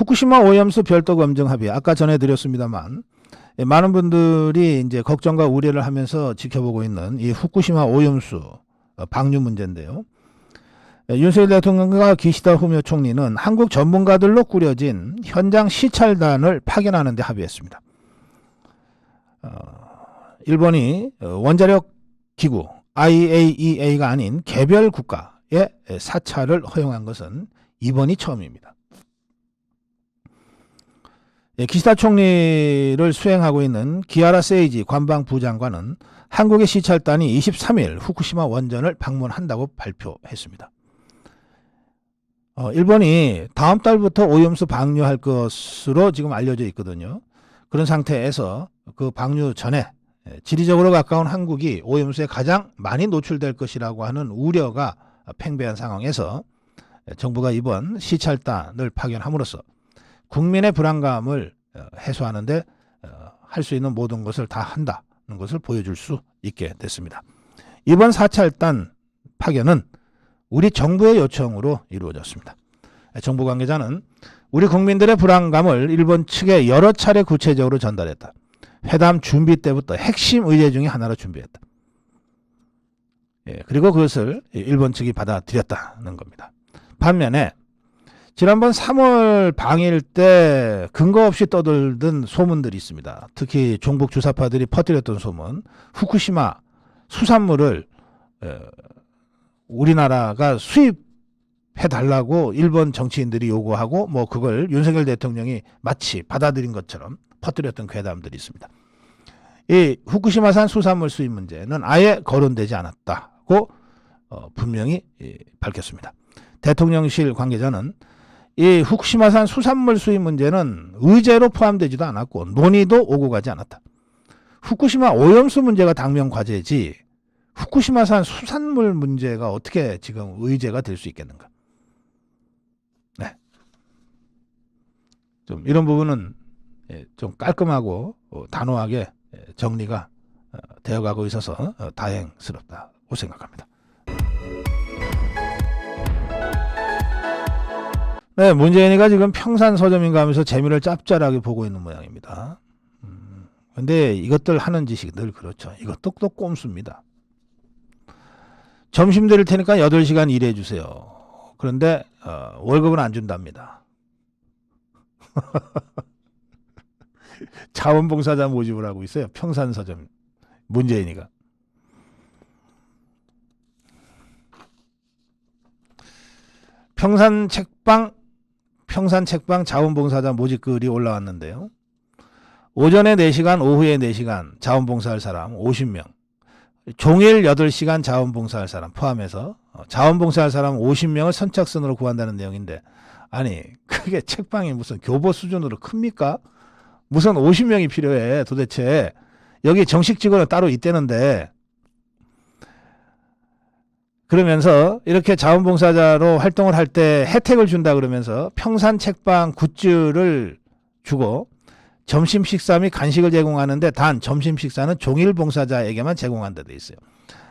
후쿠시마 오염수 별도 검증 합의, 아까 전해드렸습니다만 많은 분들이 이제 걱정과 우려를 하면서 지켜보고 있는 이 후쿠시마 오염수 방류 문제인데요. 윤석열 대통령과 기시다 후미오 총리는 한국 전문가들로 꾸려진 현장 시찰단을 파견하는 데 합의했습니다. 일본이 원자력 기구 IAEA가 아닌 개별 국가의 사찰을 허용한 것은 이번이 처음입니다. 기시다 총리를 수행하고 있는 기하라 세이지 관방부장관은 한국의 시찰단이 23일 후쿠시마 원전을 방문한다고 발표했습니다. 일본이 다음 달부터 오염수 방류할 것으로 지금 알려져 있거든요. 그런 상태에서 그 방류 전에 지리적으로 가까운 한국이 오염수에 가장 많이 노출될 것이라고 하는 우려가 팽배한 상황에서 정부가 이번 시찰단을 파견함으로써 국민의 불안감을 해소하는데 할 수 있는 모든 것을 다 한다는 것을 보여줄 수 있게 됐습니다. 이번 사찰단 파견은 우리 정부의 요청으로 이루어졌습니다. 정부 관계자는 우리 국민들의 불안감을 일본 측에 여러 차례 구체적으로 전달했다. 회담 준비 때부터 핵심 의제 중에 하나로 준비했다. 그리고 그것을 일본 측이 받아들였다는 겁니다. 반면에 지난번 3월 방일 때 근거 없이 떠돌던 소문들이 있습니다. 특히 종북 주사파들이 퍼뜨렸던 소문, 후쿠시마 수산물을 우리나라가 수입해달라고 일본 정치인들이 요구하고 뭐 그걸 윤석열 대통령이 마치 받아들인 것처럼 퍼뜨렸던 괴담들이 있습니다. 이 후쿠시마산 수산물 수입 문제는 아예 거론되지 않았다고 분명히 밝혔습니다. 대통령실 관계자는 이 후쿠시마산 수산물 수입 문제는 의제로 포함되지도 않았고 논의도 오고 가지 않았다. 후쿠시마 오염수 문제가 당면 과제지 후쿠시마산 수산물 문제가 어떻게 지금 의제가 될 수 있겠는가. 네. 좀 이런 부분은 좀 깔끔하고 단호하게 정리가 되어가고 있어서 다행스럽다고 생각합니다. 네, 문재인이가 지금 평산 서점인가 하면서 재미를 짭짤하게 보고 있는 모양입니다. 근데 이것들 하는 짓이 늘 그렇죠. 이것도 또 꼼수입니다. 점심 드릴 테니까 8시간 일해 주세요. 그런데 월급은 안 준답니다. 자원봉사자 모집을 하고 있어요. 평산 서점 문재인이가. 평산 책방 자원봉사자 모집글이 올라왔는데요. 오전에 4시간, 오후에 4시간 자원봉사할 사람 50명, 종일 8시간 자원봉사할 사람 포함해서 자원봉사할 사람 50명을 선착순으로 구한다는 내용인데, 아니 그게 책방이 무슨 교보 수준으로 큽니까? 무슨 50명이 필요해 도대체. 여기 정식 직원은 따로 있대는데. 그러면서 이렇게 자원봉사자로 활동을 할 때 혜택을 준다 그러면서 평산 책방 굿즈를 주고 점심 식사 및 간식을 제공하는데 단 점심 식사는 종일 봉사자에게만 제공한다 돼 있어요.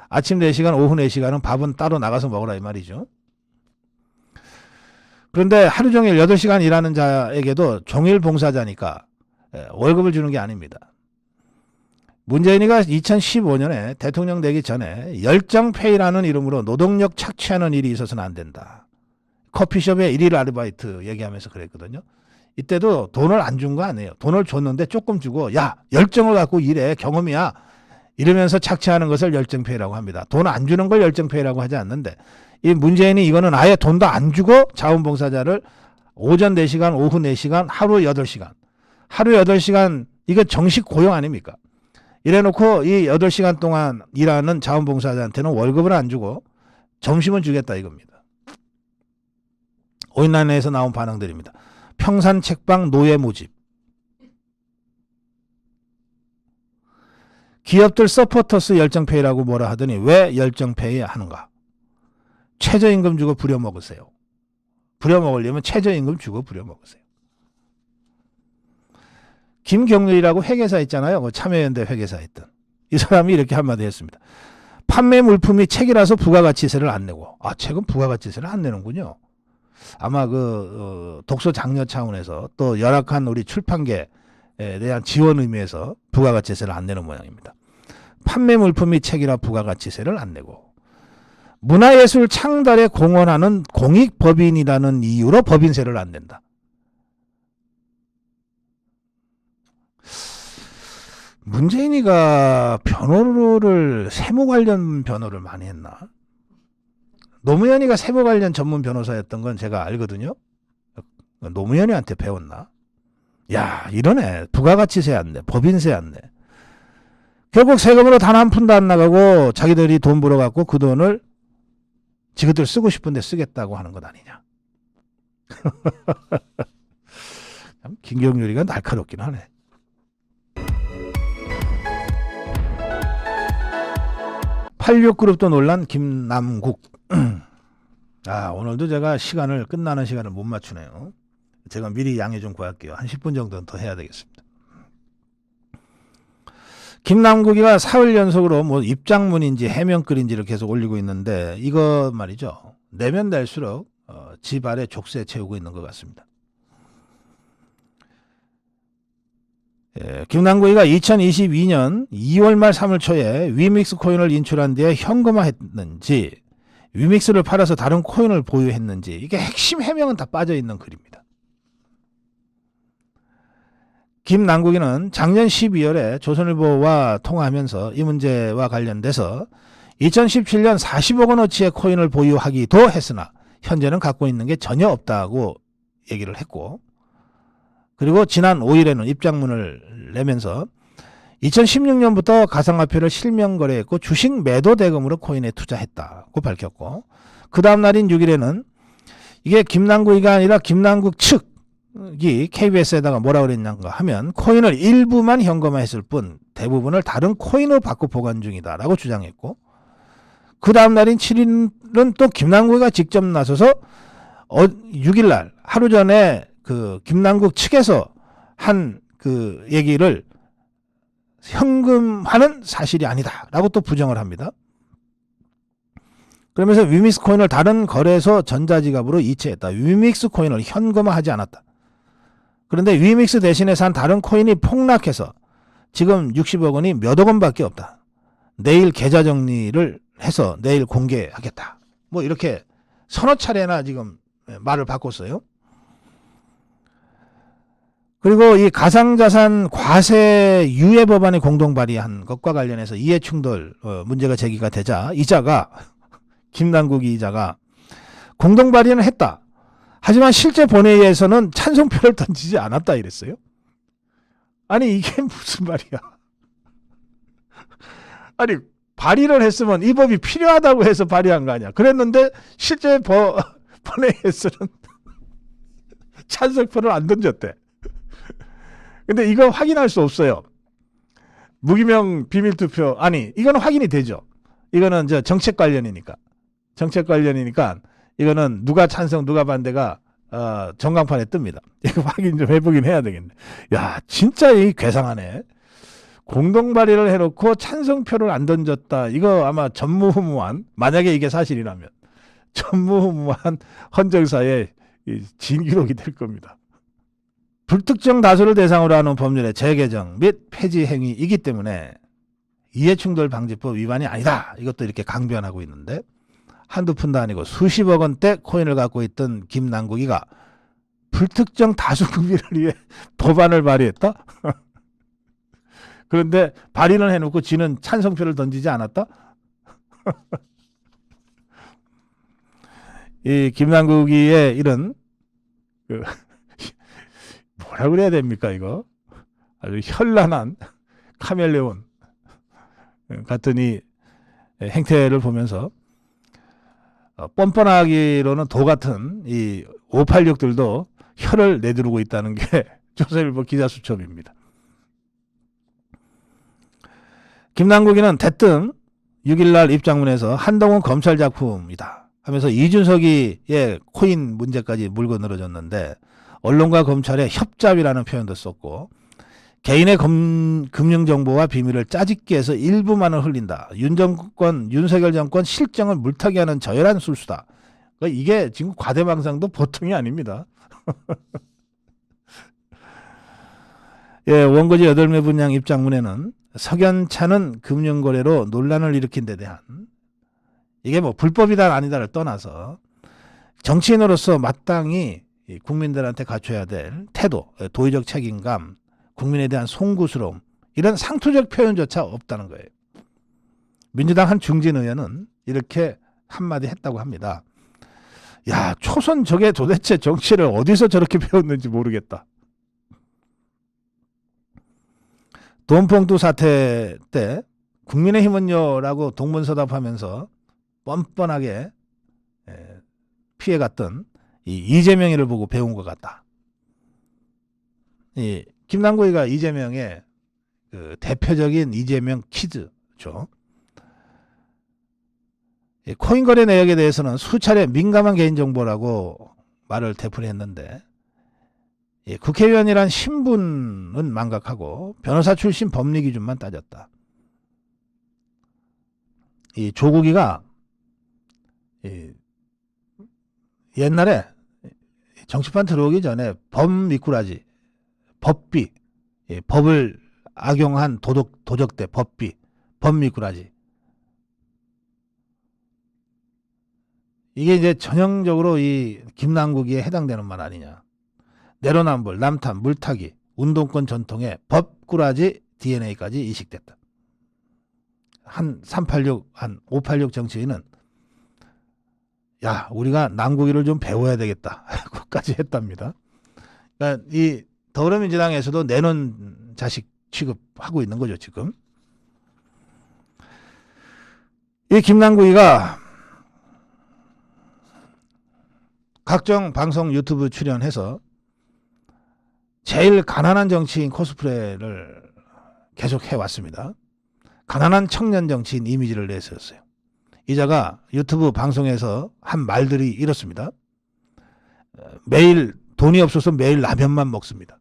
아침 4시간, 오후 4시간은 밥은 따로 나가서 먹으라 이 말이죠. 그런데 하루 종일 8시간 일하는 자에게도 종일 봉사자니까 월급을 주는 게 아닙니다. 문재인이가 2015년에 대통령 되기 전에 열정페이라는 이름으로 노동력 착취하는 일이 있어서는 안 된다. 커피숍에 일일 아르바이트 얘기하면서 그랬거든요. 이때도 돈을 안 준 거 아니에요. 돈을 줬는데 조금 주고 야 열정을 갖고 일해 경험이야 이러면서 착취하는 것을 열정페이라고 합니다. 돈 안 주는 걸 열정페이라고 하지 않는데, 이 문재인이 이거는 아예 돈도 안 주고 자원봉사자를 오전 4시간 오후 4시간 하루 8시간 하루 8시간 이거 정식 고용 아닙니까? 이래놓고 이 8시간 동안 일하는 자원봉사자한테는 월급을 안 주고 점심은 주겠다 이겁니다. 온라인에서 나온 반응들입니다. 평산 책방 노예 모집. 기업들 서포터스 열정페이라고 뭐라 하더니 왜 열정페이 하는가? 최저임금 주고 부려먹으세요. 부려먹으려면 최저임금 주고 부려먹으세요. 김경률이라고 회계사 있잖아요. 참여연대 회계사 했던. 이 사람이 이렇게 한마디 했습니다. 판매 물품이 책이라서 부가가치세를 안 내고. 아, 책은 부가가치세를 안 내는군요. 아마 독서 장려 차원에서 또 열악한 우리 출판계에 대한 지원 의미에서 부가가치세를 안 내는 모양입니다. 판매 물품이 책이라 부가가치세를 안 내고 문화예술 창달에 공헌하는 공익법인이라는 이유로 법인세를 안 낸다. 문재인이가 변호를 세무 관련 변호를 많이 했나? 노무현이가 세무 관련 전문 변호사였던 건 제가 알거든요. 노무현이한테 배웠나? 야, 이러네. 부가가치세 안 내, 법인세 안 내. 결국 세금으로 단 한 푼도 안 나가고 자기들이 돈 벌어갖고 그 돈을 지그들 쓰고 싶은데 쓰겠다고 하는 것 아니냐. 김경률이가 날카롭긴 하네. (86그룹도) 논란 김남국. 오늘도 제가 끝나는 시간을 못 맞추네요. 제가 미리 양해 좀 구할게요. 한 10분 정도는 더 해야 되겠습니다. 김남국이가 사흘 연속으로 입장문인지 해명글인지를 계속 올리고 있는데 이거 말이죠. 내면 될수록 집 아래 족쇄 채우고 있는 것 같습니다. 김남국이가 2022년 2월 말 3월 초에 위믹스 코인을 인출한 뒤에 현금화했는지 위믹스를 팔아서 다른 코인을 보유했는지 이게 핵심 해명은 다 빠져있는 글입니다. 김남국이는 작년 12월에 조선일보와 통화하면서 이 문제와 관련돼서 2017년 40억 원어치의 코인을 보유하기도 했으나 현재는 갖고 있는 게 전혀 없다고 얘기를 했고, 그리고 지난 5일에는 입장문을 내면서 2016년부터 가상화폐를 실명 거래했고 주식 매도 대금으로 코인에 투자했다고 밝혔고, 그 다음 날인 6일에는 이게 김남국이가 아니라 김남국 측이 KBS에다가 뭐라 그랬는가 하면 코인을 일부만 현금화했을 뿐 대부분을 다른 코인으로 바꿔 보관 중이다라고 주장했고, 그 다음 날인 7일은 또 김남국이가 직접 나서서 6일날 하루 전에 그 김남국 측에서 한 그 얘기를 현금화는 사실이 아니다라고 또 부정을 합니다. 그러면서 위믹스 코인을 다른 거래소 전자지갑으로 이체했다. 위믹스 코인을 현금화하지 않았다. 그런데 위믹스 대신에 산 다른 코인이 폭락해서 지금 60억 원이 몇억 원밖에 없다. 내일 계좌 정리를 해서 내일 공개하겠다. 뭐 이렇게 서너 차례나 지금 말을 바꿨어요. 그리고 이 가상자산 과세 유예 법안의 공동 발의한 것과 관련해서 이해충돌 문제가 제기가 되자 김남국이 이자가 공동 발의는 했다. 하지만 실제 본회의에서는 찬성표를 던지지 않았다 이랬어요. 아니 이게 무슨 말이야. 아니 발의를 했으면 이 법이 필요하다고 해서 발의한 거 아니야. 그랬는데 실제 본회의에서는 찬성표를 안 던졌대. 근데 이거 확인할 수 없어요. 무기명 비밀투표. 아니 이거는 확인이 되죠. 이거는 정책 관련이니까 이거는 누가 찬성 누가 반대가 전광판에 뜹니다. 이거 확인 좀 해보긴 해야 되겠네. 야 진짜 이 괴상하네. 공동 발의를 해놓고 찬성표를 안 던졌다. 이거 아마 전무후무한, 만약에 이게 사실이라면 전무후무한 헌정사의 진기록이 될 겁니다. 불특정 다수를 대상으로 하는 법률의 재개정 및 폐지 행위이기 때문에 이해충돌 방지법 위반이 아니다. 이것도 이렇게 강변하고 있는데, 한두 푼도 아니고 수십억 원대 코인을 갖고 있던 김남국이가 불특정 다수 구비를 위해 법안을 발의했다? 그런데 발의는 해놓고 지는 찬성표를 던지지 않았다? 이 김남국이의 이런 뭐라 그래야 됩니까 이거? 아주 현란한 카멜레온 같은 이 행태를 보면서 뻔뻔하기로는 도 같은 이 586들도 혀를 내두르고 있다는 게 조선일보 기자수첩입니다. 김남국이는 대뜸 6일날 입장문에서 한동훈 검찰 작품이다 하면서 이준석이의 코인 문제까지 물고 늘어졌는데, 언론과 검찰의 협잡이라는 표현도 썼고, 개인의 금융정보와 비밀을 짜집기 해서 일부만을 흘린다. 윤석열 정권 실정을 물타기하는 저열한 술수다. 그러니까 이게 지금 과대망상도 보통이 아닙니다. 예, 원고지 8매 분량 입장문에는 석연찮은 금융거래로 논란을 일으킨 데 대한, 이게 뭐 불법이다 아니다를 떠나서 정치인으로서 마땅히 국민들한테 갖춰야 될 태도, 도의적 책임감, 국민에 대한 송구스러움, 이런 상투적 표현조차 없다는 거예요. 민주당 한 중진 의원은 이렇게 한마디 했다고 합니다. 야, 초선 저게 도대체 정치를 어디서 저렇게 배웠는지 모르겠다. 돈봉투 사태 때 국민의힘은요라고 동문서답하면서 뻔뻔하게 피해갔던 이 이재명이를 보고 배운 것 같다. 이 김남국이가 이재명의 그 대표적인 이재명 키즈죠. 코인 거래 내역에 대해서는 수차례 민감한 개인정보라고 말을 되풀이했는데, 국회의원이란 신분은 망각하고 변호사 출신 법리 기준만 따졌다. 이 조국이가 옛날에 정치판 들어오기 전에 법 미꾸라지, 법비, 법을 악용한 도적대, 법비, 법 미꾸라지, 이게 이제 전형적으로 이 김남국이에 해당되는 말 아니냐. 내로남불, 남탓, 물타기, 운동권 전통의 법꾸라지 DNA까지 이식됐다. 한 386, 한 586 정치인은 야, 우리가 남국이를 좀 배워야 되겠다. 그까지 했답니다. 그러니까 이 더불어민주당에서도 내놓은 자식 취급하고 있는 거죠, 지금. 이 김남국이가 각종 방송 유튜브 출연해서 제일 가난한 정치인 코스프레를 계속 해왔습니다. 가난한 청년 정치인 이미지를 내세웠어요. 이자가 유튜브 방송에서 한 말들이 이렇습니다. 매일 돈이 없어서 매일 라면만 먹습니다.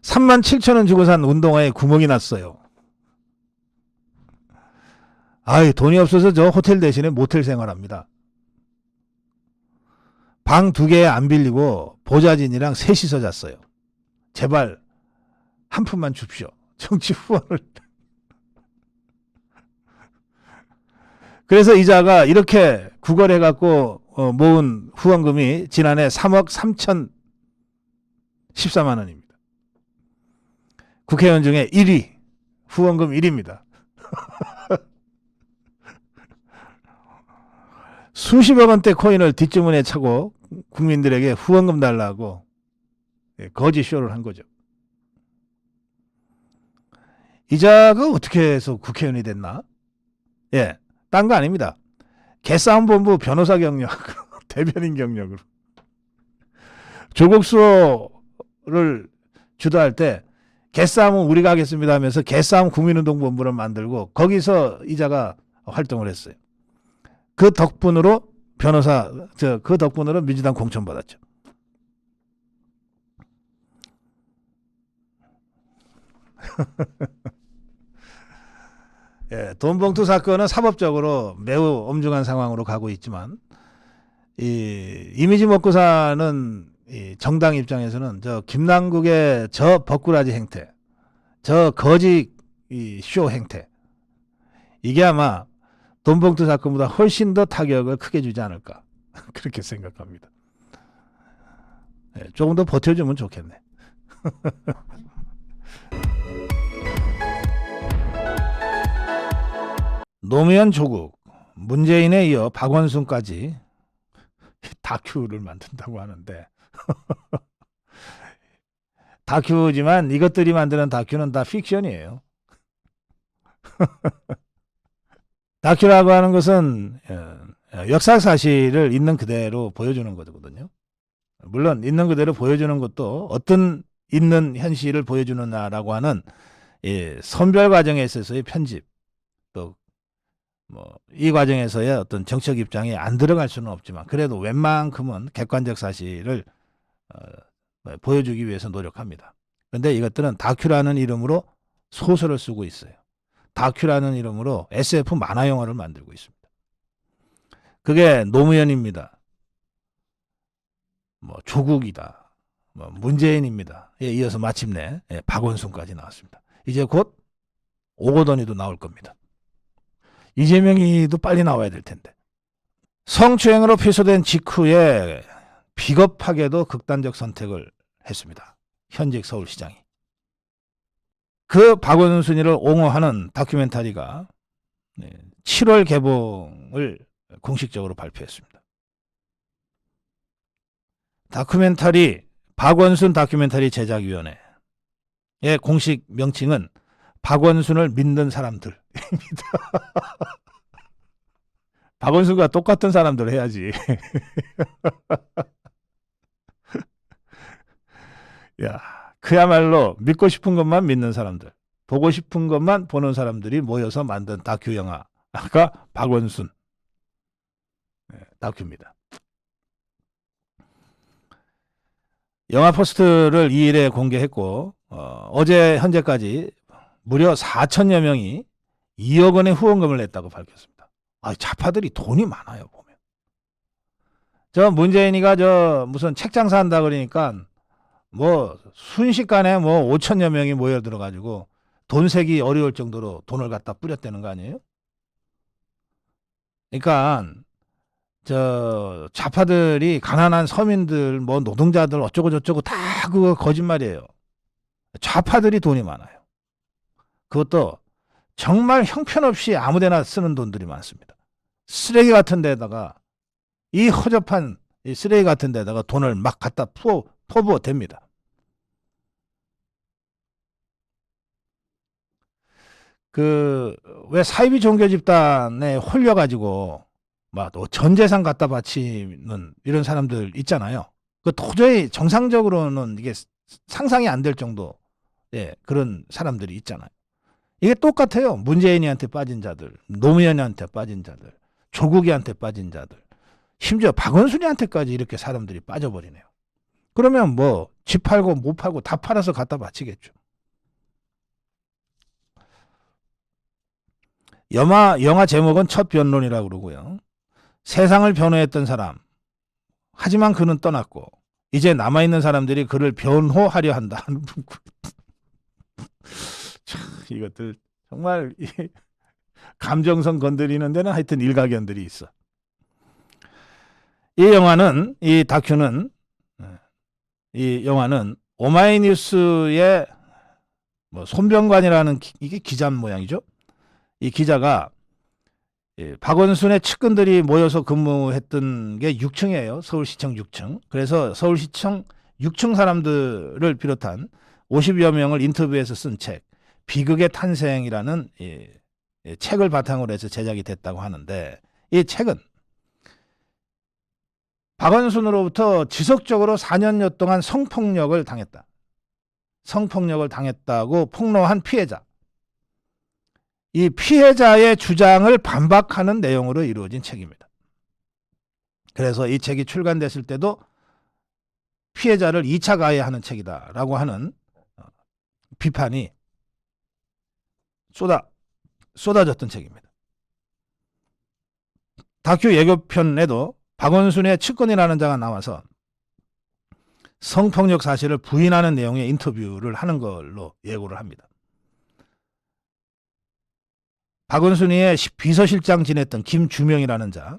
37,000원 주고 산 운동화에 구멍이 났어요. 아이, 돈이 없어서 저 호텔 대신에 모텔 생활합니다. 방 2개 안 빌리고 보좌진이랑 셋이서 잤어요. 제발 한 푼만 줍시오. 정치 후원을. 그래서 이자가 이렇게 구걸해갖고 모은 후원금이 지난해 3억 3,014만 원입니다. 국회의원 중에 1위, 후원금 1위입니다. 수십억 원대 코인을 뒷주머니에 차고 국민들에게 후원금 달라고 거짓 쇼를 한 거죠. 이자가 어떻게 해서 국회의원이 됐나? 예, 딴 거 아닙니다. 개싸움본부 변호사 경력으로, 대변인 경력으로. 조국 수호를 주도할 때 개싸움은 우리가 하겠습니다 하면서 개싸움 국민운동본부를 만들고 거기서 이자가 활동을 했어요. 그 덕분으로 그 덕분으로 민주당 공천받았죠. 예, 돈봉투 사건은 사법적으로 매우 엄중한 상황으로 가고 있지만, 이 이미지 먹고 사는 이 정당 입장에서는 저 김남국의 저 법꾸라지 행태, 저 거짓 쇼 행태, 이게 아마 돈봉투 사건보다 훨씬 더 타격을 크게 주지 않을까 그렇게 생각합니다. 네, 조금 더 버텨주면 좋겠네. 노무현, 조국, 문재인에 이어 박원순까지 다큐를 만든다고 하는데 다큐지만 이것들이 만드는 다큐는 다 픽션이에요. 다큐라고 하는 것은 역사 사실을 있는 그대로 보여주는 거거든요. 물론 있는 그대로 보여주는 것도 어떤 있는 현실을 보여주느냐라고 하는 선별 과정에 있어서의 편집, 또 뭐 이 과정에서의 어떤 정책 입장에 안 들어갈 수는 없지만 그래도 웬만큼은 객관적 사실을 보여주기 위해서 노력합니다. 그런데 이것들은 다큐라는 이름으로 소설을 쓰고 있어요. 다큐라는 이름으로 SF 만화 영화를 만들고 있습니다. 그게 노무현입니다. 뭐 조국이다. 뭐 문재인입니다. 예, 이어서 마침내 박원순까지 나왔습니다. 이제 곧 오거돈이도 나올 겁니다. 이재명이도 빨리 나와야 될 텐데. 성추행으로 피소된 직후에 비겁하게도 극단적 선택을 했습니다. 현직 서울시장이. 그 박원순이를 옹호하는 다큐멘터리가 7월 개봉을 공식적으로 발표했습니다. 다큐멘터리 박원순 다큐멘터리 제작위원회의 공식 명칭은 박원순을 믿는 사람들입니다. 박원순과 똑같은 사람들 해야지. 야, 그야말로 믿고 싶은 것만 믿는 사람들, 보고 싶은 것만 보는 사람들이 모여서 만든 다큐 영화가 박원순 다큐입니다. 영화 포스터를 2일에 공개했고 어제 현재까지 무려 4천여 명이 2억 원의 후원금을 냈다고 밝혔습니다. 좌파들이 돈이 많아요, 보면. 저 문재인이가 저 무슨 책 장사한다 그러니까 뭐 순식간에 뭐 5천여 명이 모여들어가지고 돈 세기 어려울 정도로 돈을 갖다 뿌렸다는 거 아니에요? 그러니까 저 좌파들이 가난한 서민들 뭐 노동자들 어쩌고 저쩌고 다 그거 거짓말이에요. 좌파들이 돈이 많아요. 그것도 정말 형편없이 아무데나 쓰는 돈들이 많습니다. 쓰레기 같은 데다가 이 허접한 이 쓰레기 같은 데다가 돈을 막 갖다 퍼부어 댑니다. 왜 사이비 종교 집단에 홀려가지고 막 전 재산 갖다 바치는 이런 사람들 있잖아요. 그 도저히 정상적으로는 이게 상상이 안 될 정도 그런 사람들이 있잖아요. 이게 똑같아요. 문재인이한테 빠진 자들, 노무현이한테 빠진 자들, 조국이한테 빠진 자들, 심지어 박원순이한테까지 이렇게 사람들이 빠져버리네요. 그러면 뭐 집 팔고 못 팔고 다 팔아서 갖다 바치겠죠. 영화 제목은 첫 변론이라고 그러고요. 세상을 변호했던 사람, 하지만 그는 떠났고 이제 남아있는 사람들이 그를 변호하려 한다. 이것들 정말 감정선 건드리는 데는 하여튼 일가견들이 있어. 이 다큐는 이 영화는 오마이뉴스의 뭐 손병관이라는 이게 기자 모양이죠. 이 기자가 박원순의 측근들이 모여서 근무했던 게 6층이에요. 서울시청 6층. 그래서 서울시청 6층 사람들을 비롯한 50여 명을 인터뷰해서 쓴 책, 비극의 탄생이라는 책을 바탕으로 해서 제작이 됐다고 하는데, 이 책은 박원순으로부터 지속적으로 4년여 동안 성폭력을 당했다. 성폭력을 당했다고 폭로한 피해자. 이 피해자의 주장을 반박하는 내용으로 이루어진 책입니다. 그래서 이 책이 출간됐을 때도 피해자를 2차 가해하는 책이다라고 하는 비판이 쏟아졌던 책입니다. 다큐 예고편에도 박원순의 측근이라는 자가 나와서 성폭력 사실을 부인하는 내용의 인터뷰를 하는 걸로 예고를 합니다. 박원순이의 비서실장 지냈던 김주명이라는 자,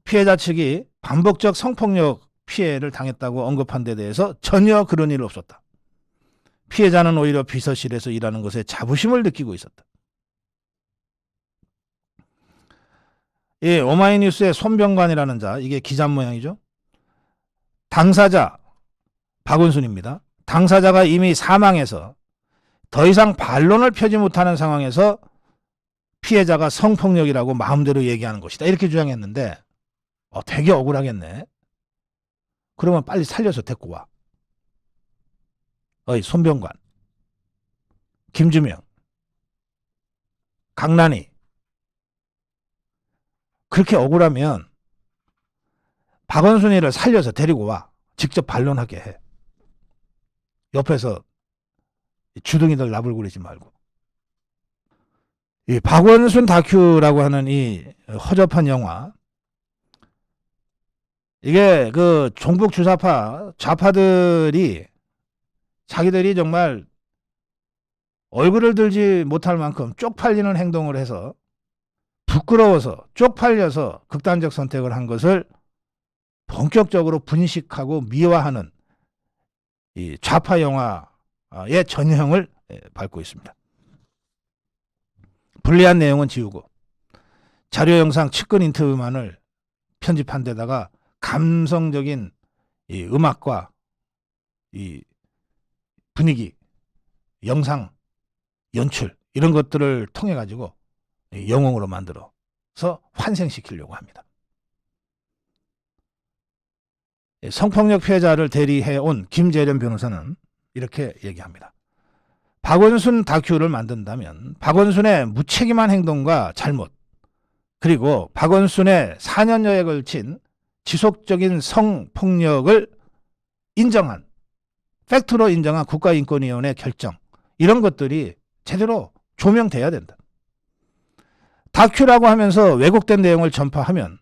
피해자 측이 반복적 성폭력 피해를 당했다고 언급한 데 대해서 전혀 그런 일 없었다. 피해자는 오히려 비서실에서 일하는 것에 자부심을 느끼고 있었다. 이 오마이뉴스의 손병관이라는 자, 이게 기자 모양이죠. 당사자 박원순입니다. 당사자가 이미 사망해서 더 이상 반론을 펴지 못하는 상황에서 피해자가 성폭력이라고 마음대로 얘기하는 것이다. 이렇게 주장했는데 되게 억울하겠네. 그러면 빨리 살려서 데리고 와. 손병관, 김주명, 강란희. 그렇게 억울하면 박원순이를 살려서 데리고 와. 직접 반론하게 해. 옆에서 주둥이들 나불거리지 말고. 이 박원순 다큐라고 하는 이 허접한 영화, 이게 그 종북 주사파 좌파들이 자기들이 정말 얼굴을 들지 못할 만큼 쪽팔리는 행동을 해서 부끄러워서 쪽팔려서 극단적 선택을 한 것을 본격적으로 분식하고 미화하는 이 좌파 영화의 전형을 밟고 있습니다. 불리한 내용은 지우고 자료 영상 측근 인터뷰만을 편집한 데다가 감성적인 이 음악과 이 분위기, 영상, 연출 이런 것들을 통해 가지고 영웅으로 만들어서 환생시키려고 합니다. 성폭력 피해자를 대리해온 김재련 변호사는 이렇게 얘기합니다. 박원순 다큐를 만든다면 박원순의 무책임한 행동과 잘못, 그리고 박원순의 4년여에 걸친 지속적인 성폭력을 인정한, 팩트로 인정한 국가인권위원회 결정, 이런 것들이 제대로 조명돼야 된다. 다큐라고 하면서 왜곡된 내용을 전파하면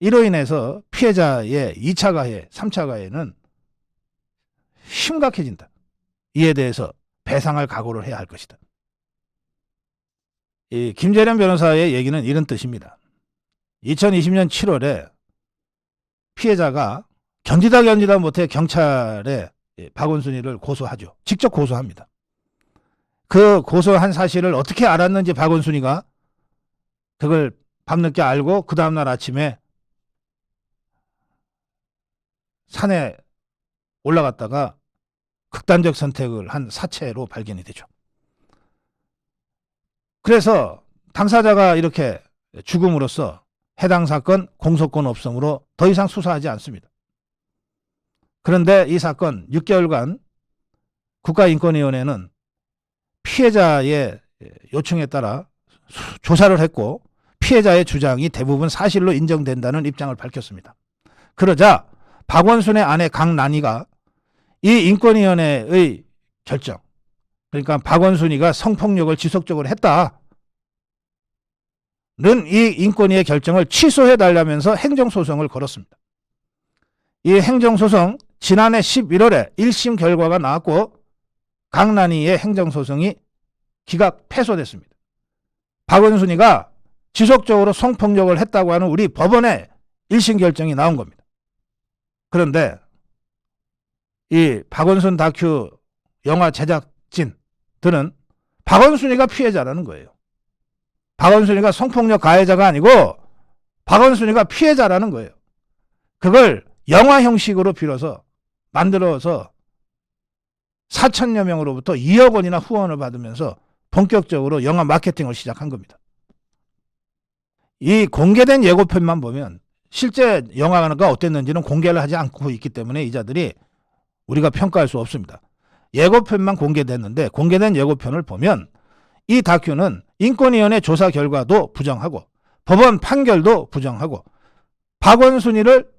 이로 인해서 피해자의 2차 가해, 3차 가해는 심각해진다. 이에 대해서 배상할 각오를 해야 할 것이다. 이 김재련 변호사의 얘기는 이런 뜻입니다. 2020년 7월에 피해자가 견디다 못해 경찰에 박원순이를 고소하죠. 직접 고소합니다. 그 고소한 사실을 어떻게 알았는지 박원순이가 그걸 밤늦게 알고 그 다음날 아침에 산에 올라갔다가 극단적 선택을 한 사체로 발견이 되죠. 그래서 당사자가 이렇게 죽음으로써 해당 사건 공소권 없음으로 더 이상 수사하지 않습니다. 그런데 이 사건 6개월간 국가인권위원회는 피해자의 요청에 따라 조사를 했고 피해자의 주장이 대부분 사실로 인정된다는 입장을 밝혔습니다. 그러자 박원순의 아내 강란희가 이 인권위원회의 결정, 그러니까 박원순이가 성폭력을 지속적으로 했다는 이 인권위의 결정을 취소해달라면서 행정소송을 걸었습니다. 이 행정소송 지난해 11월에 1심 결과가 나왔고 강란희의 행정소송이 기각 패소됐습니다. 박원순이가 지속적으로 성폭력을 했다고 하는 우리 법원의 1심 결정이 나온 겁니다. 그런데 이 박원순 다큐 영화 제작진들은 박원순이가 피해자라는 거예요. 박원순이가 성폭력 가해자가 아니고 박원순이가 피해자라는 거예요. 그걸 영화 형식으로 빌어서 만들어서 4천여 명으로부터 2억 원이나 후원을 받으면서 본격적으로 영화 마케팅을 시작한 겁니다. 이 공개된 예고편만 보면 실제 영화가 어땠는지는 공개를 하지 않고 있기 때문에 이자들이 우리가 평가할 수 없습니다. 예고편만 공개됐는데 공개된 예고편을 보면 이 다큐는 인권위원회 조사 결과도 부정하고 법원 판결도 부정하고 박원순이를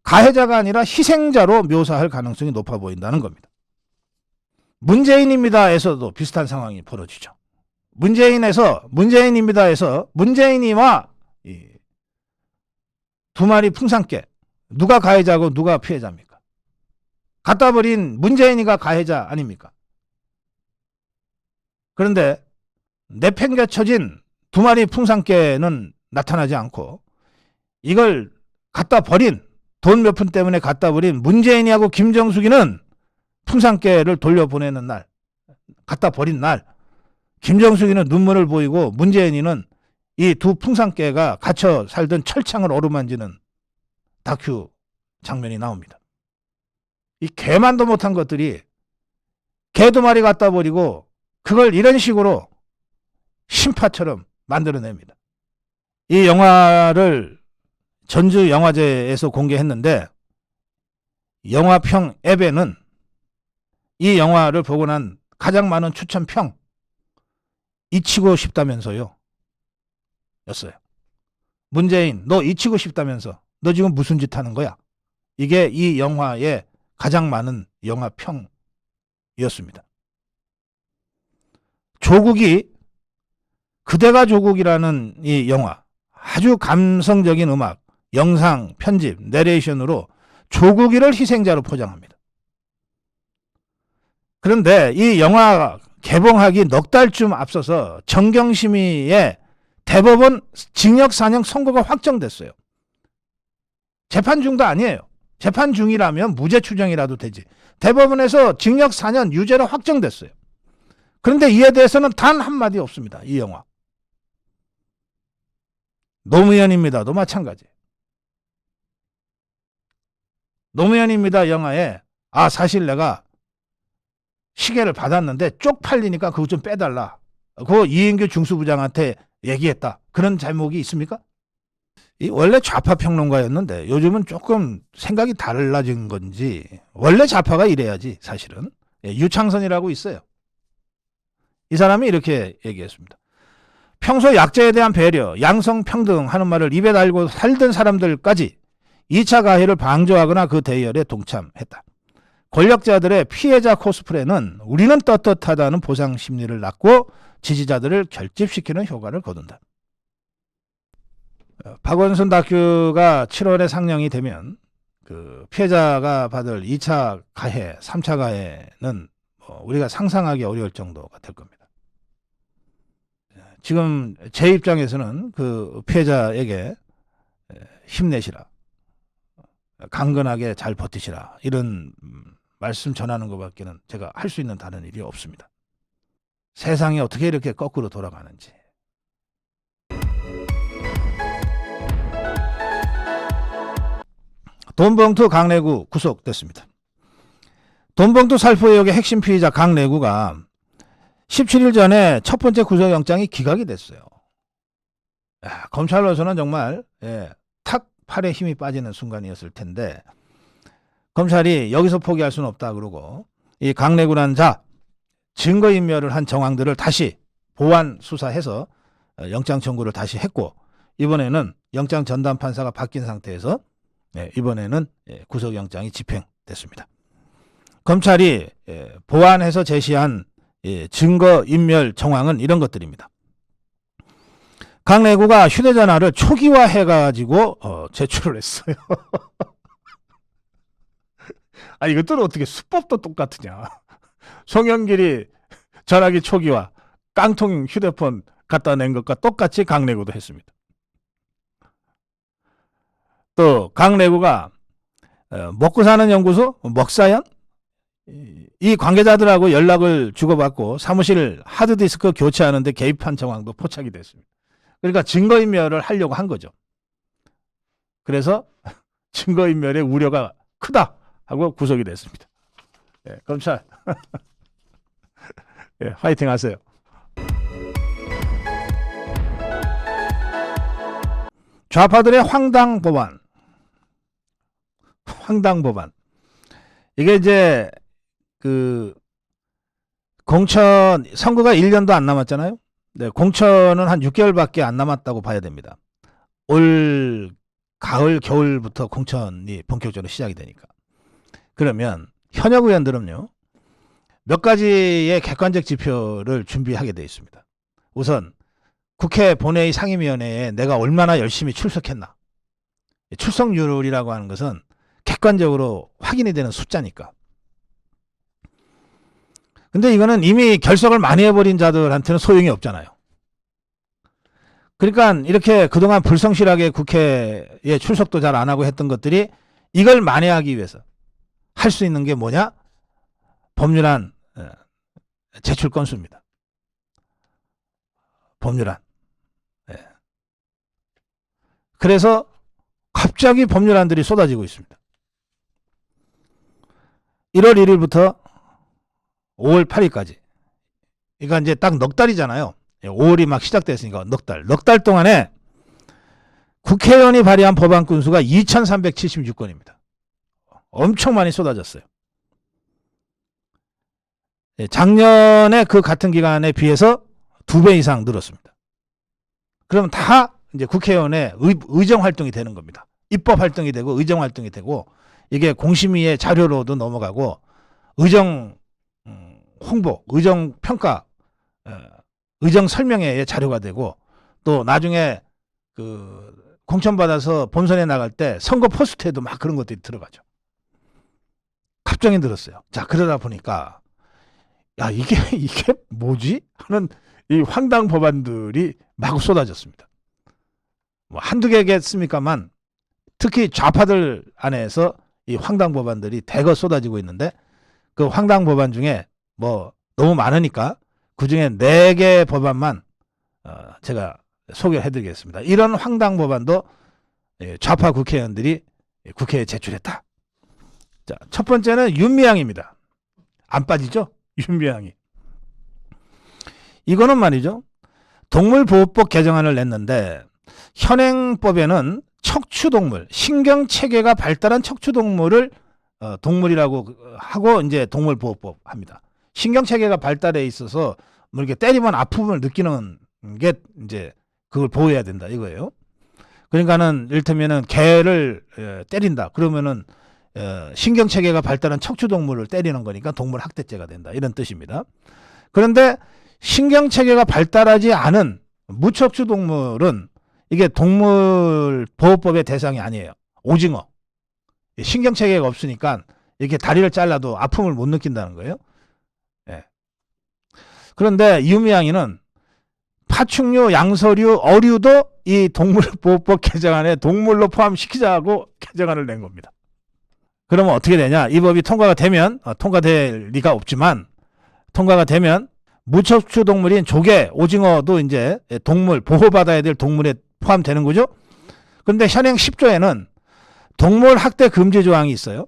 가해자가 아니라 희생자로 묘사할 가능성이 높아 보인다는 겁니다. 문재인입니다에서도 비슷한 상황이 벌어지죠. 문재인입니다에서 문재인이와 두 마리 풍산개, 누가 가해자고 누가 피해자입니까? 갖다 버린 문재인이가 가해자 아닙니까? 그런데 내팽개쳐진 두 마리 풍산개는 나타나지 않고 이걸 갖다 버린, 돈 몇 푼 때문에 갖다 버린 문재인이하고 김정숙이는 풍산개를 돌려보내는 날, 갖다 버린 날, 김정숙이는 눈물을 보이고 문재인이는 이 두 풍산개가 갇혀 살던 철창을 어루만지는 다큐 장면이 나옵니다. 이 개만도 못한 것들이 개 두 마리 갖다 버리고 그걸 이런 식으로 신파처럼 만들어냅니다. 이 영화를 전주영화제에서 공개했는데 영화평 앱에는 이 영화를 보고 난 가장 많은 추천평, 잊히고 싶다면서요 였어요. 문재인, 너 잊히고 싶다면서 너 지금 무슨 짓 하는 거야? 이게 이 영화의 가장 많은 영화평이었습니다. 조국이 그대가 조국이라는 이 영화, 아주 감성적인 음악, 영상, 편집, 내레이션으로 조국이를 희생자로 포장합니다. 그런데 이 영화 개봉하기 넉 달쯤 앞서서 정경심의의 대법원 징역 4년 선고가 확정됐어요. 재판 중도 아니에요. 재판 중이라면 무죄 추정이라도 되지. 대법원에서 징역 4년 유죄로 확정됐어요. 그런데 이에 대해서는 단 한마디 없습니다. 이 영화. 노무현입니다도 마찬가지. 노무현입니다 영화에 사실 내가 시계를 받았는데 쪽팔리니까 그거 좀 빼달라. 그거 이인규 중수부장한테 얘기했다. 그런 제목이 있습니까? 원래 좌파 평론가였는데 요즘은 조금 생각이 달라진 건지, 원래 좌파가 이래야지 사실은. 유창선이라고 있어요. 이 사람이 이렇게 얘기했습니다. 평소 약자에 대한 배려, 양성평등 하는 말을 입에 달고 살던 사람들까지 2차 가해를 방조하거나 그 대열에 동참했다. 권력자들의 피해자 코스프레는 우리는 떳떳하다는 보상 심리를 낳고 지지자들을 결집시키는 효과를 거둔다. 박원순 다큐가 7월에 상영이 되면 그 피해자가 받을 2차 가해, 3차 가해는 우리가 상상하기 어려울 정도가 될 겁니다. 지금 제 입장에서는 그 피해자에게 힘내시라, 강건하게 잘 버티시라, 이런 말씀 전하는 것밖에는 제가 할 수 있는 다른 일이 없습니다. 세상이 어떻게 이렇게 거꾸로 돌아가는지. 돈봉투 강래구 구속됐습니다. 돈봉투 살포 의혹의 핵심 피의자 강래구가 17일 전에 첫 번째 구속영장이 기각이 됐어요. 검찰로서는 정말 탁 팔에 힘이 빠지는 순간이었을 텐데, 검찰이 여기서 포기할 수는 없다 그러고 이 강래구라는 자 증거인멸을 한 정황들을 다시 보완 수사해서 영장 청구를 다시 했고, 이번에는 영장 전담 판사가 바뀐 상태에서 이번에는 구속영장이 집행됐습니다. 검찰이 보완해서 제시한 증거인멸 정황은 이런 것들입니다. 강래구가 휴대전화를 초기화해가지고 제출을 했어요. 이것들은 어떻게 수법도 똑같으냐. 송영길이 전화기 초기화, 깡통 휴대폰 갖다 낸 것과 똑같이 강래구도 했습니다. 또 강래구가 먹고 사는 연구소 먹사연, 이 관계자들하고 연락을 주고받고 사무실 하드디스크 교체하는데 개입한 정황도 포착이 됐습니다. 그러니까 증거인멸을 하려고 한 거죠. 그래서 증거인멸의 우려가 크다 하고 구속이 됐습니다. 검찰 화이팅 하세요. 좌파들의 황당 법안. 이게 이제 그 공천 선거가 1년도 안 남았잖아요. 공천은 한 6개월밖에 안 남았다고 봐야 됩니다. 올 가을 겨울부터 공천이 본격적으로 시작이 되니까. 그러면 현역 의원들은요, 몇 가지의 객관적 지표를 준비하게 되어 있습니다. 우선 국회 본회의 상임위원회에 내가 얼마나 열심히 출석했나. 출석률이라고 하는 것은 객관적으로 확인이 되는 숫자니까. 근데 이거는 이미 결석을 많이 해버린 자들한테는 소용이 없잖아요. 그러니까 이렇게 그동안 불성실하게 국회에 출석도 잘 안 하고 했던 것들이 이걸 만회하기 위해서 할 수 있는 게 뭐냐? 법률안 제출 건수입니다. 법률안. 그래서 갑자기 법률안들이 쏟아지고 있습니다. 1월 1일부터 5월 8일까지. 그러니까 이제 딱 넉 달이잖아요. 5월이 막 시작됐으니까 넉 달 동안에 국회의원이 발의한 법안 건수가 2376건입니다. 엄청 많이 쏟아졌어요. 작년에 그 같은 기간에 비해서 2배 이상 늘었습니다. 그러면 다 이제 국회의원의 의정 활동이 되는 겁니다. 입법 활동이 되고 의정 활동이 되고, 이게 공심위의 자료로도 넘어가고 의정 홍보, 의정 평가 의정 설명회의 자료가 되고 또 나중에 그 공천받아서 본선에 나갈 때 선거 포스트에도 막 그런 것들이 들어가죠. 갑자기 들었어요. 자, 그러다 보니까 야, 이게 뭐지? 하는 이 황당 법안들이 마구 쏟아졌습니다. 뭐 한두 개겠습니까만 특히 좌파들 안에서 이 황당 법안들이 대거 쏟아지고 있는데 그 황당 법안 중에 뭐 너무 많으니까 그중에 4개 법안만 제가 소개를 해드리겠습니다. 이런 황당 법안도 좌파 국회의원들이 국회에 제출했다. 자, 첫 번째는 윤미향입니다. 안 빠지죠? 윤미향이. 이거는 말이죠. 동물보호법 개정안을 냈는데 현행법에는 척추동물, 신경체계가 발달한 척추동물을 동물이라고 하고 이제 동물보호법 합니다. 신경체계가 발달해 있어서 뭐 이렇게 때리면 아픔을 느끼는 게 이제 그걸 보호해야 된다 이거예요. 그러니까는 이를테면은 개를 때린다. 그러면은 신경체계가 발달한 척추동물을 때리는 거니까 동물학대죄가 된다. 이런 뜻입니다. 그런데 신경체계가 발달하지 않은 무척추동물은 이게 동물보호법의 대상이 아니에요. 오징어. 신경체계가 없으니까 이렇게 다리를 잘라도 아픔을 못 느낀다는 거예요. 예. 그런데 이유미양이는 파충류, 양서류, 어류도 이 동물보호법 개정안에 동물로 포함시키자고 개정안을 낸 겁니다. 그러면 어떻게 되냐? 이 법이 통과가 되면 통과될 리가 없지만 통과가 되면 무척추 동물인 조개, 오징어도 이제 동물 보호받아야 될 동물에 포함되는 거죠. 그런데 현행 10조에는 동물 학대 금지 조항이 있어요.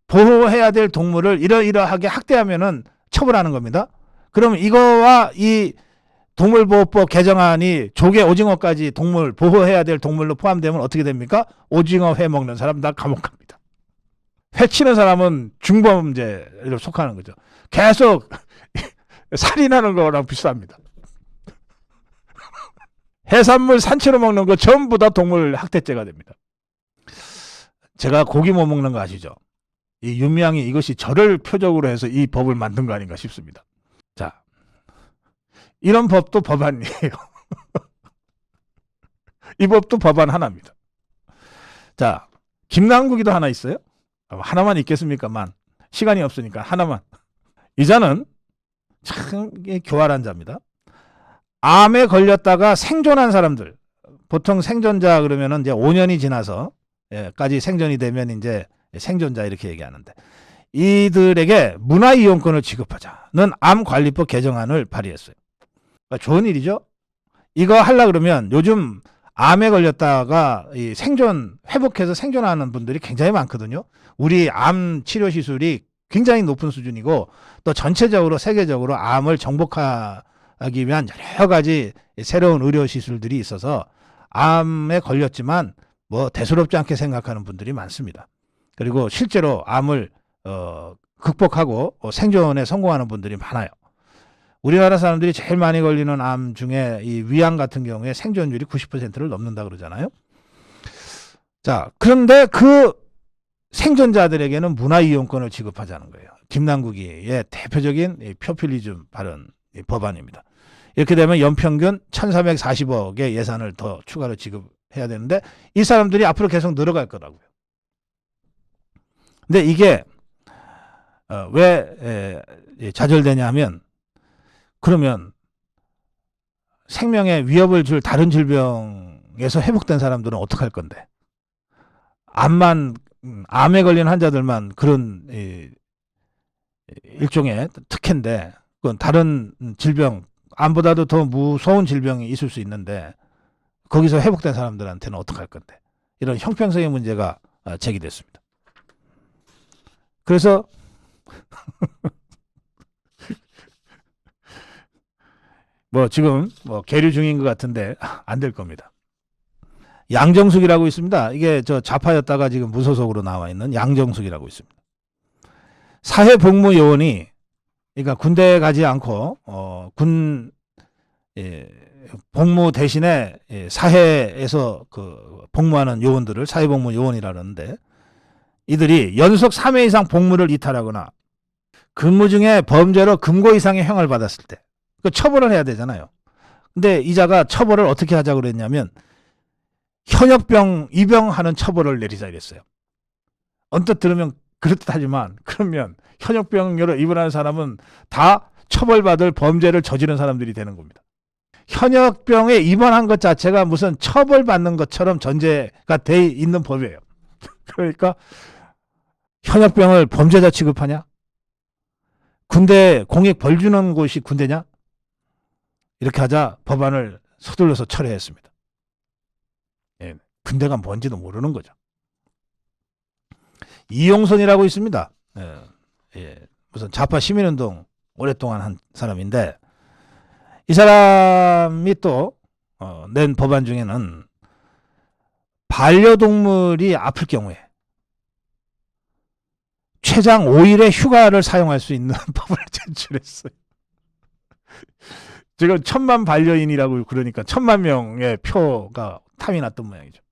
보호해야 될 동물을 이러이러하게 학대하면은 처벌하는 겁니다. 그럼 이거와 이 동물보호법 개정안이 조개, 오징어까지 동물 보호해야 될 동물로 포함되면 어떻게 됩니까? 오징어 회 먹는 사람 다 감옥 갑니다. 회 치는 사람은 중범죄로 속하는 거죠. 계속 살인하는 거랑 비슷합니다. 해산물 산채로 먹는 거 전부 다 동물 학대죄가 됩니다. 제가 고기 못 먹는 거 아시죠? 이 윤미향이 이것이 저를 표적으로 해서 이 법을 만든 거 아닌가 싶습니다. 자, 이런 법도 법안이에요. 이 법도 법안 하나입니다. 자, 김남국이도 하나 있어요. 하나만 있겠습니까만 시간이 없으니까 하나만. 이 자는 참 교활한 자입니다. 암에 걸렸다가 생존한 사람들, 보통 생존자 그러면은 이제 5년이 지나서까지 생존이 되면 이제 생존자 이렇게 얘기하는데 이들에게 문화이용권을 지급하자는 암관리법 개정안을 발의했어요. 그러니까 좋은 일이죠. 이거 하려 그러면 요즘 암에 걸렸다가 이 생존 회복해서 생존하는 분들이 굉장히 많거든요. 우리 암 치료 시술이 굉장히 높은 수준이고 또 전체적으로 세계적으로 암을 정복하기 위한 여러 가지 새로운 의료 시술들이 있어서 암에 걸렸지만 뭐 대수롭지 않게 생각하는 분들이 많습니다. 그리고 실제로 암을 극복하고 생존에 성공하는 분들이 많아요. 우리나라 사람들이 제일 많이 걸리는 암 중에 이 위암 같은 경우에 생존율이 90%를 넘는다 그러잖아요. 자, 그런데 그 생존자들에게는 문화이용권을 지급하자는 거예요. 김남국이의 대표적인 포퓰리즘 발언 법안입니다. 이렇게 되면 연평균 1440억의 예산을 더 추가로 지급해야 되는데 이 사람들이 앞으로 계속 늘어갈 거라고요. 근데 이게 왜 좌절되냐 하면 그러면 생명에 위협을 줄 다른 질병에서 회복된 사람들은 어떡할 건데? 암에 걸린 환자들만 그런 일종의 특혜인데 그건 다른 질병, 암보다도 더 무서운 질병이 있을 수 있는데 거기서 회복된 사람들한테는 어떡할 건데? 이런 형평성의 문제가 제기됐습니다. 그래서 뭐 지금 계류 중인 것 같은데 안 될 겁니다. 양정숙이라고 있습니다. 이게 저 좌파였다가 지금 무소속으로 나와 있는 양정숙이라고 있습니다. 사회복무요원이 그러니까 군대에 가지 않고 군 복무 대신에 사회에서 그 복무하는 요원들을 사회복무요원이라 그러는데 이들이 연속 3회 이상 복무를 이탈하거나 근무 중에 범죄로 금고 이상의 형을 받았을 때 그 처벌을 해야 되잖아요. 근데 이자가 처벌을 어떻게 하자고 그랬냐면 현역병 입영하는 처벌을 내리자 이랬어요. 언뜻 들으면 그렇듯하지만 그러면 현역병으로 입원하는 사람은 다 처벌받을 범죄를 저지른 사람들이 되는 겁니다. 현역병에 입원한 것 자체가 무슨 처벌받는 것처럼 전제가 돼 있는 법이에요. 그러니까 현역병을 범죄자 취급하냐? 군대 공익 벌 주는 곳이 군대냐? 이렇게 하자 법안을 서둘러서 철회했습니다. 예, 군대가 뭔지도 모르는 거죠. 이용선이라고 있습니다. 무슨 좌파 시민운동 오랫동안 한 사람인데 이 사람이 또 낸 법안 중에는 반려동물이 아플 경우에 최장 5일의 휴가를 사용할 수 있는 법을 제출했어요. 지금 1000만 반려인이라고 그러니까 1000만 명의 표가 탐이 났던 모양이죠.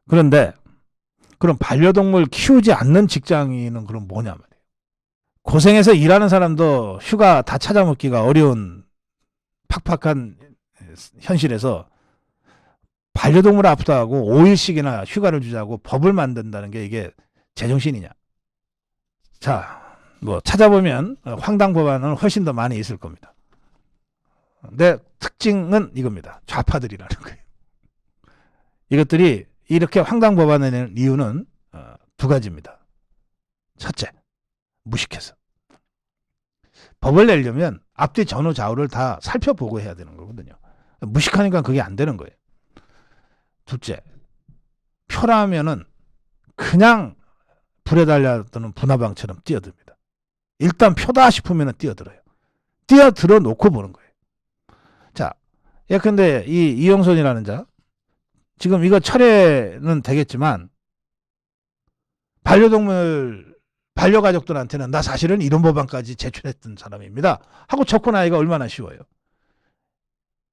그런데 그럼 반려동물 키우지 않는 직장인은 그럼 뭐냐 말이에요. 고생해서 일하는 사람도 휴가 다 찾아먹기가 어려운 팍팍한 현실에서 반려동물 아프다고 5일씩이나 휴가를 주자고 법을 만든다는 게 이게 제정신이냐. 자, 뭐 찾아보면 황당 법안은 훨씬 더 많이 있을 겁니다. 근데 특징은 이겁니다. 좌파들이라는 거예요. 이것들이 이렇게 황당 법안을 내는 이유는 두 가지입니다. 첫째, 무식해서. 법을 내려면 앞뒤 전후 좌우를 다 살펴보고 해야 되는 거거든요. 무식하니까 그게 안 되는 거예요. 둘째, 표라면은 그냥 불에 달려드는 분화방처럼 뛰어듭니다. 일단 표다 싶으면 뛰어들어요. 뛰어들어 놓고 보는 거예요. 자, 예컨대 이 이용선이라는 자, 지금 이거 철회는 되겠지만 반려가족들한테는 나 사실은 이런 법안까지 제출했던 사람입니다 하고 접근하기가 얼마나 쉬워요.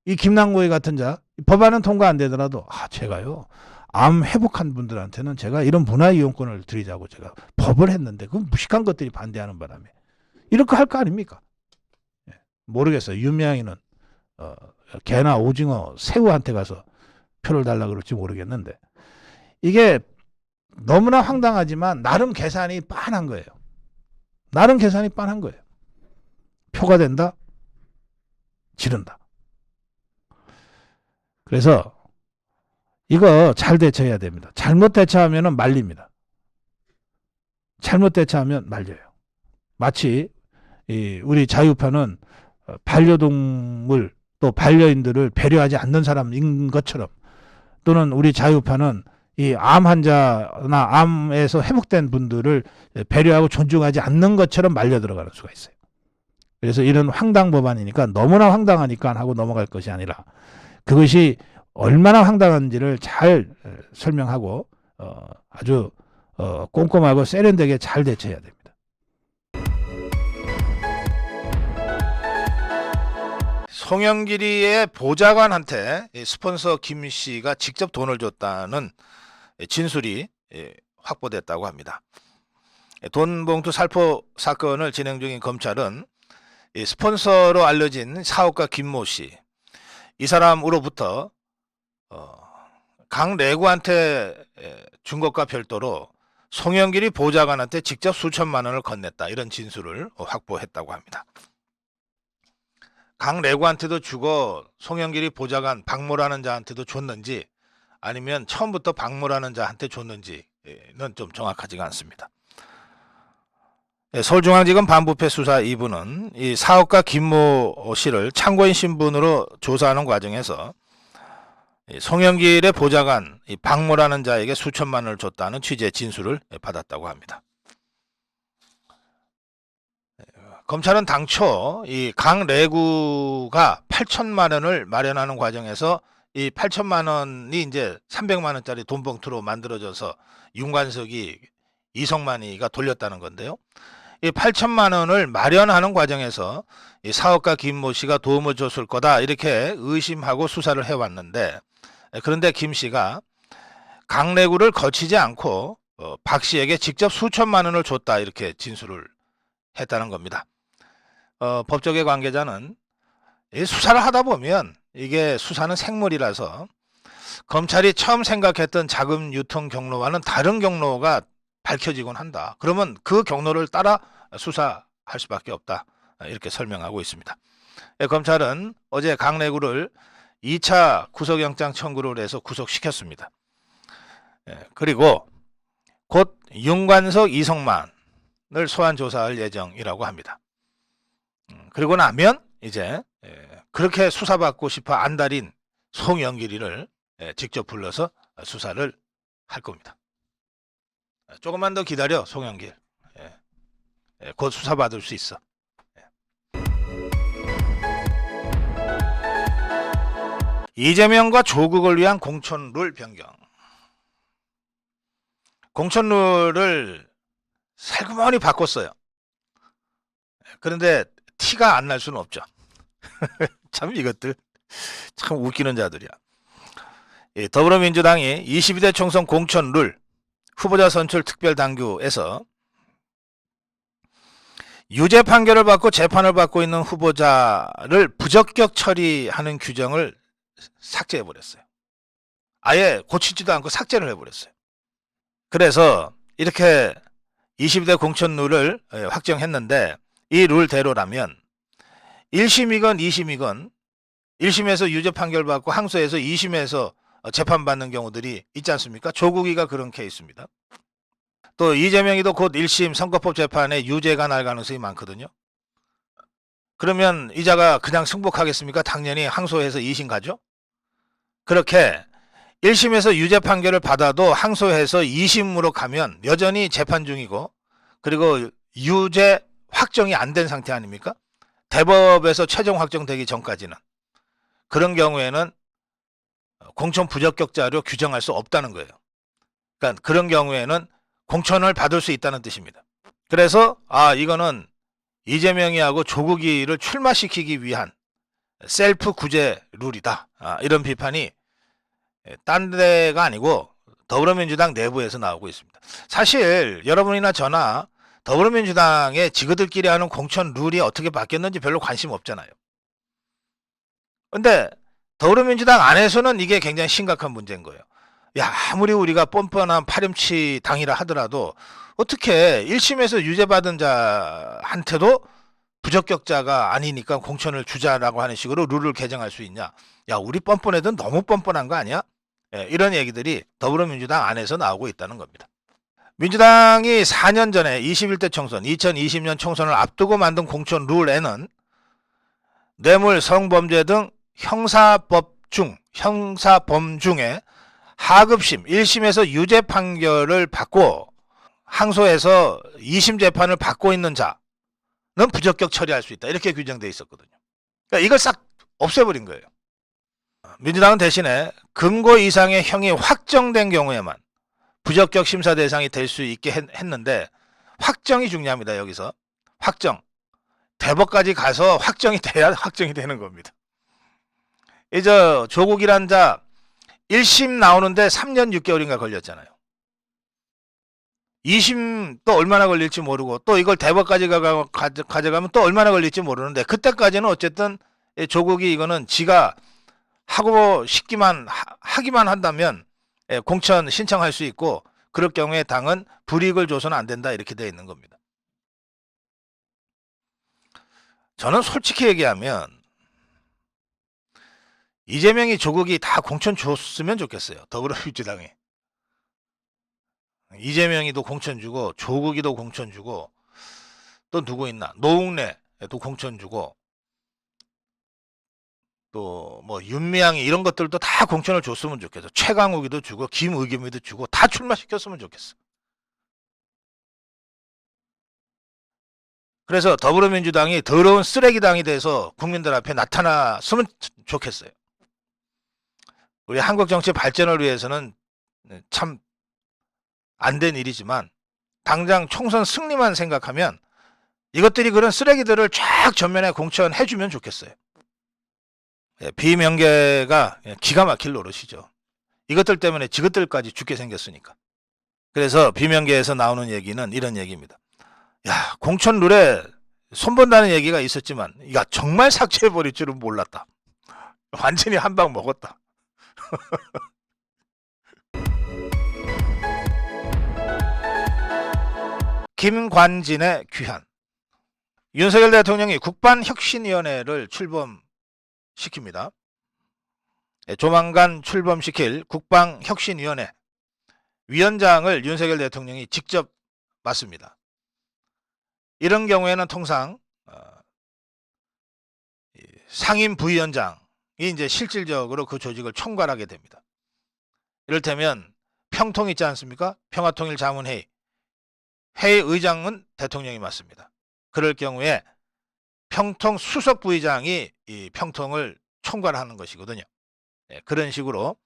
이 김남국이 같은 자, 법안은 통과 안 되더라도 제가요 암 회복한 분들한테는 제가 이런 문화이용권을 드리자고 제가 법을 했는데 그 무식한 것들이 반대하는 바람에 이렇게 할 거 아닙니까? 모르겠어요. 윤미향이는 개나 오징어, 새우한테 가서 표를 달라 그럴지 모르겠는데 이게 너무나 황당하지만 나름 계산이 빤한 거예요. 나름 계산이 빤한 거예요. 표가 된다? 지른다. 그래서 이거 잘 대처해야 됩니다. 잘못 대처하면 말립니다. 잘못 대처하면 말려요. 마치 우리 자유파는 반려동물 또 반려인들을 배려하지 않는 사람인 것처럼 또는 우리 자유파는 이 암 환자나 암에서 회복된 분들을 배려하고 존중하지 않는 것처럼 말려 들어가는 수가 있어요. 그래서 이런 황당 법안이니까 너무나 황당하니까 하고 넘어갈 것이 아니라 그것이 얼마나 황당한지를 잘 설명하고 아주 꼼꼼하고 세련되게 잘 대처해야 됩니다. 송영길이의 보좌관한테 스폰서 김 씨가 직접 돈을 줬다는 진술이 확보됐다고 합니다. 돈봉투 살포 사건을 진행 중인 검찰은 스폰서로 알려진 사업가 김모 씨, 이 사람으로부터 강래구한테 준 것과 별도로 송영길이 보좌관한테 직접 수천만 원을 건넸다, 이런 진술을 확보했다고 합니다. 강래구한테도 주고 송영길이 보좌관 박모라는 자한테도 줬는지 아니면 처음부터 박모라는 자한테 줬는지는 좀 정확하지가 않습니다. 서울중앙지검 반부패 수사 2부는 이 사업가 김모 씨를 참고인 신분으로 조사하는 과정에서 송영길의 보좌관 이 박모라는 자에게 수천만 원을 줬다는 취지의 진술을 받았다고 합니다. 검찰은 당초 이 강래구가 8천만 원을 마련하는 과정에서 이 8천만 원이 이제 300만 원짜리 돈봉투로 만들어져서 윤관석이 이성만이가 돌렸다는 건데요. 이 8천만 원을 마련하는 과정에서 이 사업가 김모 씨가 도움을 줬을 거다 이렇게 의심하고 수사를 해왔는데, 그런데 김 씨가 강래구를 거치지 않고 박 씨에게 직접 수천만 원을 줬다 이렇게 진술을 했다는 겁니다. 법조계 관계자는 이 수사를 하다 보면 이게 수사는 생물이라서 검찰이 처음 생각했던 자금 유통 경로와는 다른 경로가 밝혀지곤 한다. 그러면 그 경로를 따라 수사할 수밖에 없다. 이렇게 설명하고 있습니다. 검찰은 어제 강래구를 2차 구속영장 청구를 해서 구속시켰습니다. 그리고 곧 윤관석, 이성만을 소환 조사할 예정이라고 합니다. 그리고 나면 이제 그렇게 수사받고 싶어 안달인 송영길이를 직접 불러서 수사를 할 겁니다. 조금만 더 기다려, 송영길. 곧 수사받을 수 있어. 이재명과 조국을 위한 공천룰 변경. 공천룰을 살그머니 바꿨어요. 그런데 티가 안 날 수는 없죠. 참 이것들 참 웃기는 자들이야. 더불어민주당이 22대 총선 공천룰 후보자 선출 특별당규에서 유죄 판결을 받고 재판을 받고 있는 후보자를 부적격 처리하는 규정을 삭제해버렸어요. 아예 고치지도 않고 삭제를 해버렸어요. 그래서 이렇게 22대 공천룰을 확정했는데 이 룰대로라면 1심이건 2심이건 1심에서 유죄 판결 받고 항소해서 2심에서 재판받는 경우들이 있지 않습니까? 조국이가 그런 케이스입니다. 또 이재명이도 곧 1심 선거법 재판에 유죄가 날 가능성이 많거든요. 그러면 이자가 그냥 승복하겠습니까? 당연히 항소해서 2심 가죠. 그렇게 1심에서 유죄 판결을 받아도 항소해서 2심으로 가면 여전히 재판 중이고 그리고 유죄 확정이 안 된 상태 아닙니까? 대법에서 최종 확정되기 전까지는. 그런 경우에는 공천 부적격자로 규정할 수 없다는 거예요. 그러니까 그런 경우에는 공천을 받을 수 있다는 뜻입니다. 그래서 이거는 이재명이하고 조국이를 출마시키기 위한 셀프 구제 룰이다. 이런 비판이 딴 데가 아니고 더불어민주당 내부에서 나오고 있습니다. 사실 여러분이나 저나 더불어민주당의 지그들끼리 하는 공천 룰이 어떻게 바뀌었는지 별로 관심 없잖아요. 근데 더불어민주당 안에서는 이게 굉장히 심각한 문제인 거예요. 야, 아무리 우리가 뻔뻔한 파렴치 당이라 하더라도 어떻게 1심에서 유죄받은 자한테도 부적격자가 아니니까 공천을 주자라고 하는 식으로 룰을 개정할 수 있냐. 야, 우리 뻔뻔해도 너무 뻔뻔한 거 아니야? 이런 얘기들이 더불어민주당 안에서 나오고 있다는 겁니다. 민주당이 4년 전에 21대 총선, 2020년 총선을 앞두고 만든 공천 룰에는 뇌물, 성범죄 등 형사범 중에 하급심 1심에서 유죄 판결을 받고 항소해서 2심 재판을 받고 있는 자는 부적격 처리할 수 있다. 이렇게 규정되어 있었거든요. 그러니까 이걸 싹 없애버린 거예요. 민주당은 대신에 금고 이상의 형이 확정된 경우에만 부적격 심사 대상이 될 수 있게 했는데 확정이 중요합니다. 여기서 확정. 대법까지 가서 확정이 돼야 확정이 되는 겁니다. 이제 조국이란 자 1심 나오는데 3년 6개월인가 걸렸잖아요. 2심 또 얼마나 걸릴지 모르고 또 이걸 대법까지 가져가면 또 얼마나 걸릴지 모르는데 그때까지는 어쨌든 조국이 이거는 지가 하고 하기만 한다면 공천 신청할 수 있고 그럴 경우에 당은 불이익을 줘서는 안 된다 이렇게 되어 있는 겁니다. 저는 솔직히 얘기하면 이재명이 조국이 다 공천 줬으면 좋겠어요. 더불어민주당이. 이재명이도 공천 주고 조국이도 공천 주고 또 누구 있나? 노웅래도 공천 주고 또 뭐 윤미향이 이런 것들도 다 공천을 줬으면 좋겠어. 최강욱이도 주고 김의겸이도 주고 다 출마시켰으면 좋겠어. 그래서 더불어민주당이 더러운 쓰레기당이 돼서 국민들 앞에 나타났으면 좋겠어요. 우리 한국 정치 발전을 위해서는 참 안 된 일이지만 당장 총선 승리만 생각하면 이것들이 그런 쓰레기들을 쫙 전면에 공천해주면 좋겠어요. 비명계가 기가 막힐 노릇이죠. 이것들 때문에 지것들까지 죽게 생겼으니까. 그래서 비명계에서 나오는 얘기는 이런 얘기입니다. 야, 공천 룰에 손본다는 얘기가 있었지만 야, 정말 삭제해버릴 줄은 몰랐다. 완전히 한 방 먹었다. 김관진의 귀환. 윤석열 대통령이 국방혁신위원회를 출범시킵니다. 조만간 출범시킬 국방혁신위원회 위원장을 윤석열 대통령이 직접 맡습니다. 이런 경우에는 통상 상임 부위원장이 이제 실질적으로 그 조직을 총괄하게 됩니다. 이를테면 평통 있지 않습니까? 평화통일자문회의. 회의 의장은 대통령이 맡습니다. 그럴 경우에 평통 수석 부의장이 이 평통을 총괄하는 것이거든요. 그런 식으로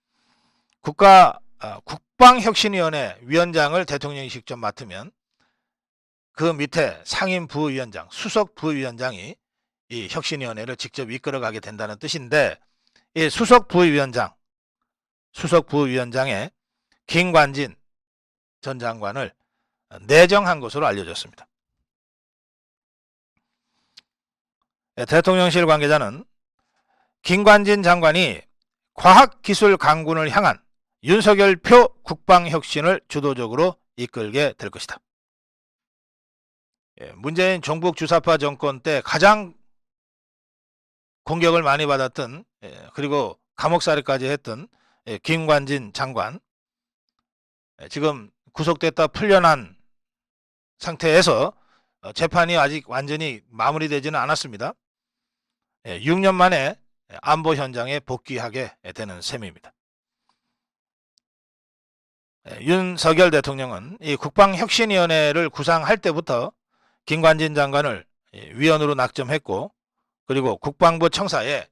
국방혁신위원회 위원장을 대통령이 직접 맡으면 그 밑에 상임 부위원장, 수석 부위원장이 이 혁신위원회를 직접 이끌어가게 된다는 뜻인데, 이 수석 부위원장에 김관진 전 장관을 내정한 것으로 알려졌습니다. 대통령실 관계자는 김관진 장관이 과학기술 강군을 향한 윤석열표 국방혁신을 주도적으로 이끌게 될 것이다. 문재인 종북 주사파 정권 때 가장 공격을 많이 받았던, 그리고 감옥살이까지 했던 김관진 장관, 지금 구속됐다 풀려난 상태에서 재판이 아직 완전히 마무리되지는 않았습니다. 6년 만에 안보 현장에 복귀하게 되는 셈입니다. 윤석열 대통령은 이 국방혁신위원회를 구상할 때부터 김관진 장관을 위원으로 낙점했고, 그리고 국방부 청사에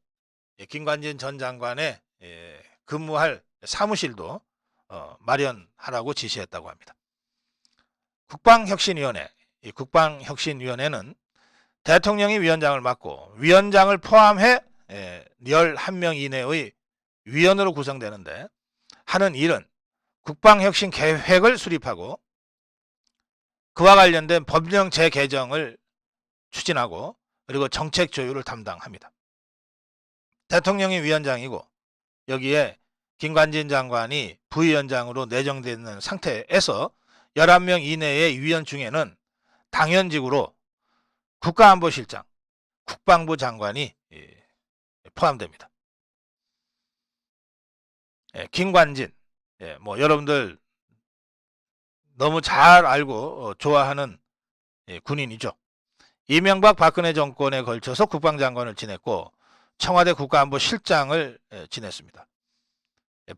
김관진 전 장관의 근무할 사무실도 마련하라고 지시했다고 합니다. 국방혁신위원회, 이 국방혁신위원회는 대통령이 위원장을 맡고 위원장을 포함해 11명 이내의 위원으로 구성되는데, 하는 일은 국방혁신 계획을 수립하고 그와 관련된 법령 재개정을 추진하고, 그리고 정책 조율을 담당합니다. 대통령이 위원장이고 여기에 김관진 장관이 부위원장으로 내정되어 있는 상태에서 11명 이내의 위원 중에는 당연직으로 국가안보실장, 국방부 장관이 포함됩니다. 김관진, 여러분들 너무 잘 알고 좋아하는 군인이죠. 이명박 박근혜 정권에 걸쳐서 국방장관을 지냈고 청와대 국가안보실장을 지냈습니다.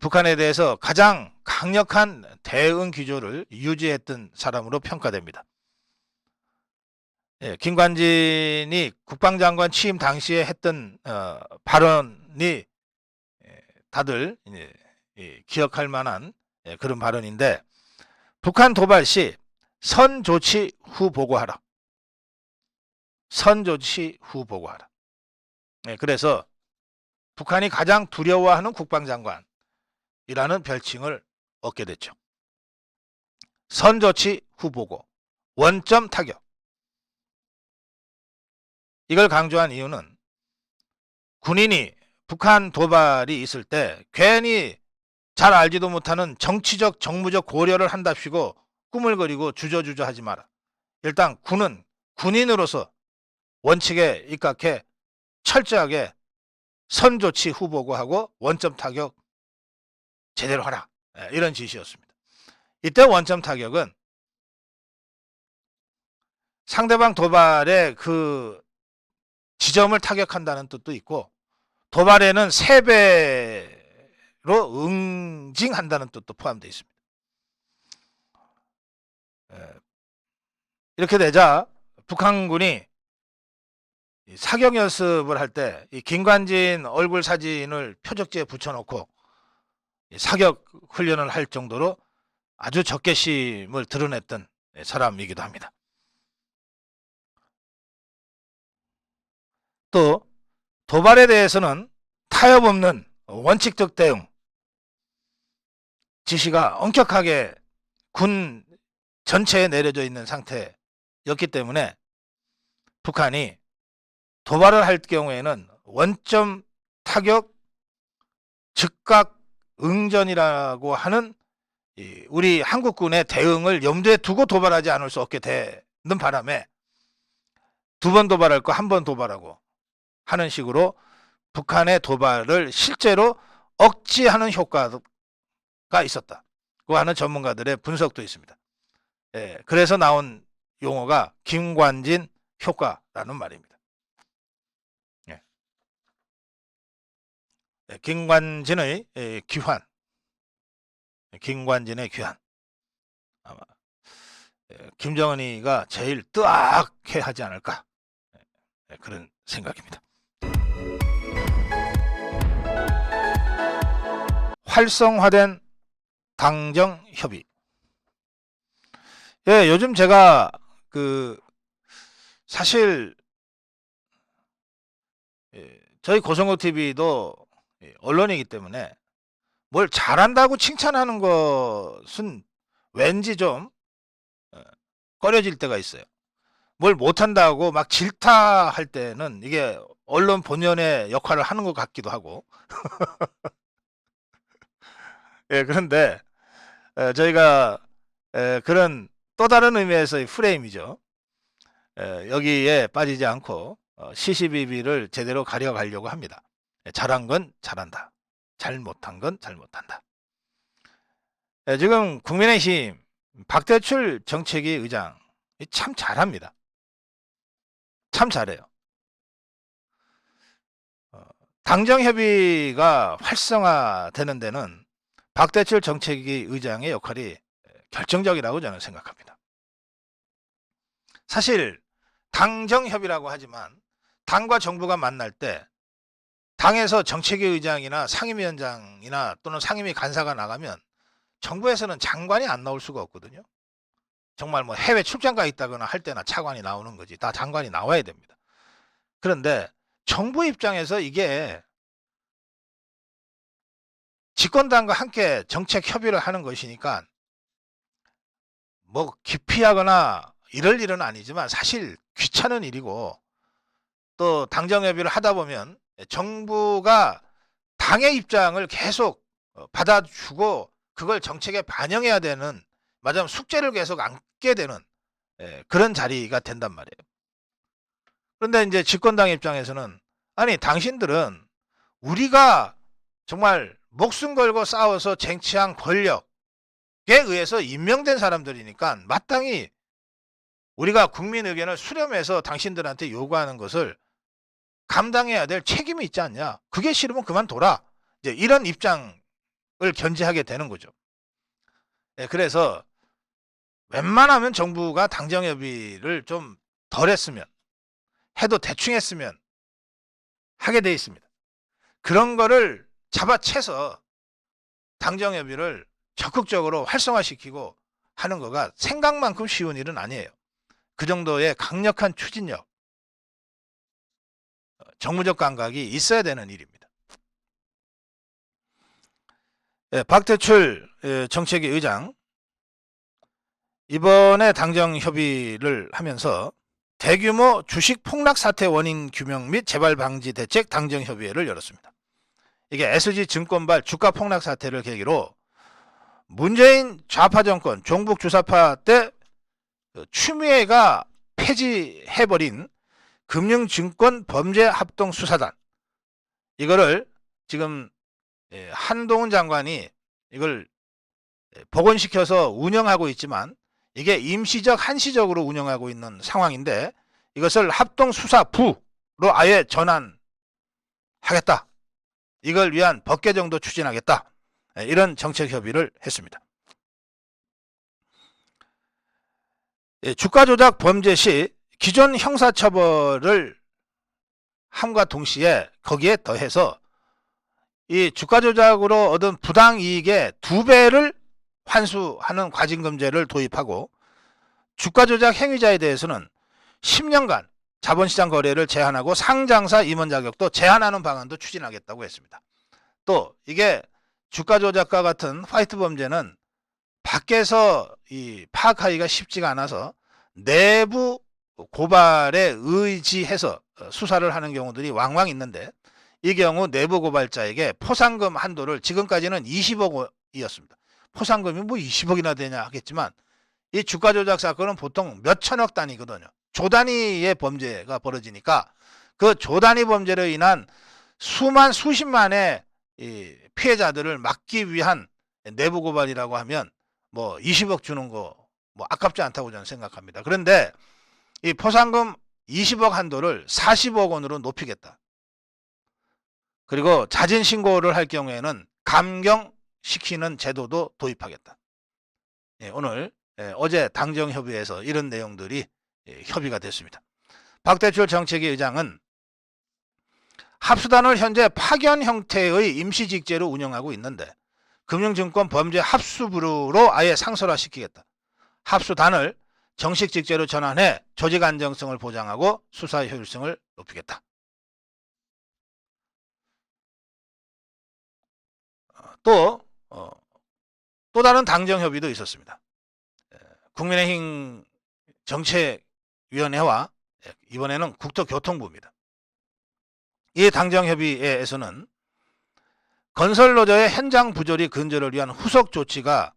북한에 대해서 가장 강력한 대응 기조를 유지했던 사람으로 평가됩니다. 김관진이 국방장관 취임 당시에 했던 발언이 다들 기억할 만한 그런 발언인데, 북한 도발 시 선조치 후 보고하라. 선조치 후 보고하라. 그래서 북한이 가장 두려워하는 국방장관이라는 별칭을 얻게 됐죠. 선조치 후 보고, 원점 타격. 이걸 강조한 이유는 군인이 북한 도발이 있을 때 괜히 잘 알지도 못하는 정치적 정무적 고려를 한답시고 꾸물거리고 주저주저 하지 마라. 일단 군은 군인으로서 원칙에 입각해 철저하게 선조치 후 보고하고 원점 타격 제대로 하라. 이런 지시였습니다. 이때 원점 타격은 상대방 도발의 그 지점을 타격한다는 뜻도 있고, 도발에는 3배로 응징한다는 뜻도 포함되어 있습니다. 이렇게 되자 북한군이 사격 연습을 할 때 이 김관진 얼굴 사진을 표적지에 붙여놓고 사격 훈련을 할 정도로 아주 적개심을 드러냈던 사람이기도 합니다. 또 도발에 대해서는 타협 없는 원칙적 대응 지시가 엄격하게 군 전체에 내려져 있는 상태였기 때문에 북한이 도발을 할 경우에는 원점 타격 즉각 응전이라고 하는 우리 한국군의 대응을 염두에 두고 도발하지 않을 수 없게 되는 바람에 2번 도발할 거 1번 도발하고 하는 식으로 북한의 도발을 실제로 억제하는 효과가 있었다. 그 하는 전문가들의 분석도 있습니다. 그래서 나온 용어가 김관진 효과라는 말입니다. 김관진의 귀환, 김관진의 귀환. 아마 김정은이가 제일 뜨악해 하지 않을까, 그런 생각입니다. 활성화된 당정 협의. 요즘 제가 사실 저희 고성국 TV도 언론이기 때문에 뭘 잘한다고 칭찬하는 것은 왠지 좀 꺼려질 때가 있어요. 뭘 못한다고 막 질타할 때는 이게 언론 본연의 역할을 하는 것 같기도 하고. 그런데 저희가 그런 또 다른 의미에서의 프레임이죠. 여기에 빠지지 않고 시시비비를 제대로 가려가려고 합니다. 잘한 건 잘한다, 잘못한 건 잘못한다. 지금 국민의힘 박대출 정책위 의장 참 잘합니다. 참 잘해요. 당정협의가 활성화되는 데는 박대출 정책위 의장의 역할이 결정적이라고 저는 생각합니다. 사실 당정협의라고 하지만 당과 정부가 만날 때 당에서 정책위 의장이나 상임위원장이나 또는 상임위 간사가 나가면 정부에서는 장관이 안 나올 수가 없거든요. 정말 뭐 해외 출장가 있다거나 할 때나 차관이 나오는 거지, 다 장관이 나와야 됩니다. 그런데 정부 입장에서 이게 집권당과 함께 정책 협의를 하는 것이니까 뭐 기피하거나 이럴 일은 아니지만 사실 귀찮은 일이고, 또 당정협의를 하다 보면 정부가 당의 입장을 계속 받아주고 그걸 정책에 반영해야 되는, 맞으면 숙제를 계속 안게 되는 그런 자리가 된단 말이에요. 그런데 이제 집권당 입장에서는, 아니 당신들은 우리가 정말 목숨 걸고 싸워서 쟁취한 권력에 의해서 임명된 사람들이니까 마땅히 우리가 국민 의견을 수렴해서 당신들한테 요구하는 것을 감당해야 될 책임이 있지 않냐. 그게 싫으면 그만둬라. 이제 이런 입장을 견지하게 되는 거죠. 그래서 웬만하면 정부가 당정협의를 좀 덜 했으면, 해도 대충 했으면 하게 돼 있습니다. 그런 거를 잡아채서 당정협의를 적극적으로 활성화시키고 하는 거가 생각만큼 쉬운 일은 아니에요. 그 정도의 강력한 추진력, 정무적 감각이 있어야 되는 일입니다. 박대출 정책위 의장, 이번에 당정협의를 하면서 대규모 주식 폭락 사태 원인 규명 및 재발 방지 대책 당정협의회를 열었습니다. 이게 SG증권발 주가 폭락 사태를 계기로 문재인 좌파 정권 종북 주사파 때 추미애가 폐지해버린 금융증권 범죄합동수사단, 이거를 지금 한동훈 장관이 이걸 복원시켜서 운영하고 있지만 이게 임시적 한시적으로 운영하고 있는 상황인데, 이것을 합동수사부로 아예 전환하겠다, 이걸 위한 법 개정도 추진하겠다, 이런 정책 협의를 했습니다. 주가 조작 범죄 시 기존 형사처벌을 함과 동시에 거기에 더해서 이 주가 조작으로 얻은 부당이익의 2배를 환수하는 과징금제를 도입하고, 주가 조작 행위자에 대해서는 10년간 자본시장 거래를 제한하고 상장사 임원 자격도 제한하는 방안도 추진하겠다고 했습니다. 또 이게 주가 조작과 같은 화이트 범죄는 밖에서 파악하기가 쉽지가 않아서 내부 고발에 의지해서 수사를 하는 경우들이 왕왕 있는데, 이 경우 내부 고발자에게 포상금 한도를 지금까지는 20억이었습니다. 포상금이 뭐 20억이나 되냐 하겠지만 이 주가 조작 사건은 보통 몇 천억 단위거든요. 조 단위의 범죄가 벌어지니까 그 조 단위 범죄로 인한 수십만의 이 피해자들을 막기 위한 내부 고발이라고 하면 뭐 20억 주는 거 뭐 아깝지 않다고 저는 생각합니다. 그런데 이 포상금 20억 한도를 40억 원으로 높이겠다. 그리고 자진 신고를 할 경우에는 감경시키는 제도도 도입하겠다. 오늘 어제 당정협의회에서 이런 내용들이 협의가 됐습니다. 박대출 정책위 의장은 합수단을 현재 파견 형태의 임시직제로 운영하고 있는데 금융증권 범죄 합수부로 아예 상설화시키겠다. 합수단을 정식 직제로 전환해 조직 안정성을 보장하고 수사 효율성을 높이겠다. 또 다른 당정협의도 있었습니다. 국민의힘 정책위원회와 이번에는 국토교통부입니다. 이 당정협의회에서는 건설노조의 현장 부조리 근절을 위한 후속 조치가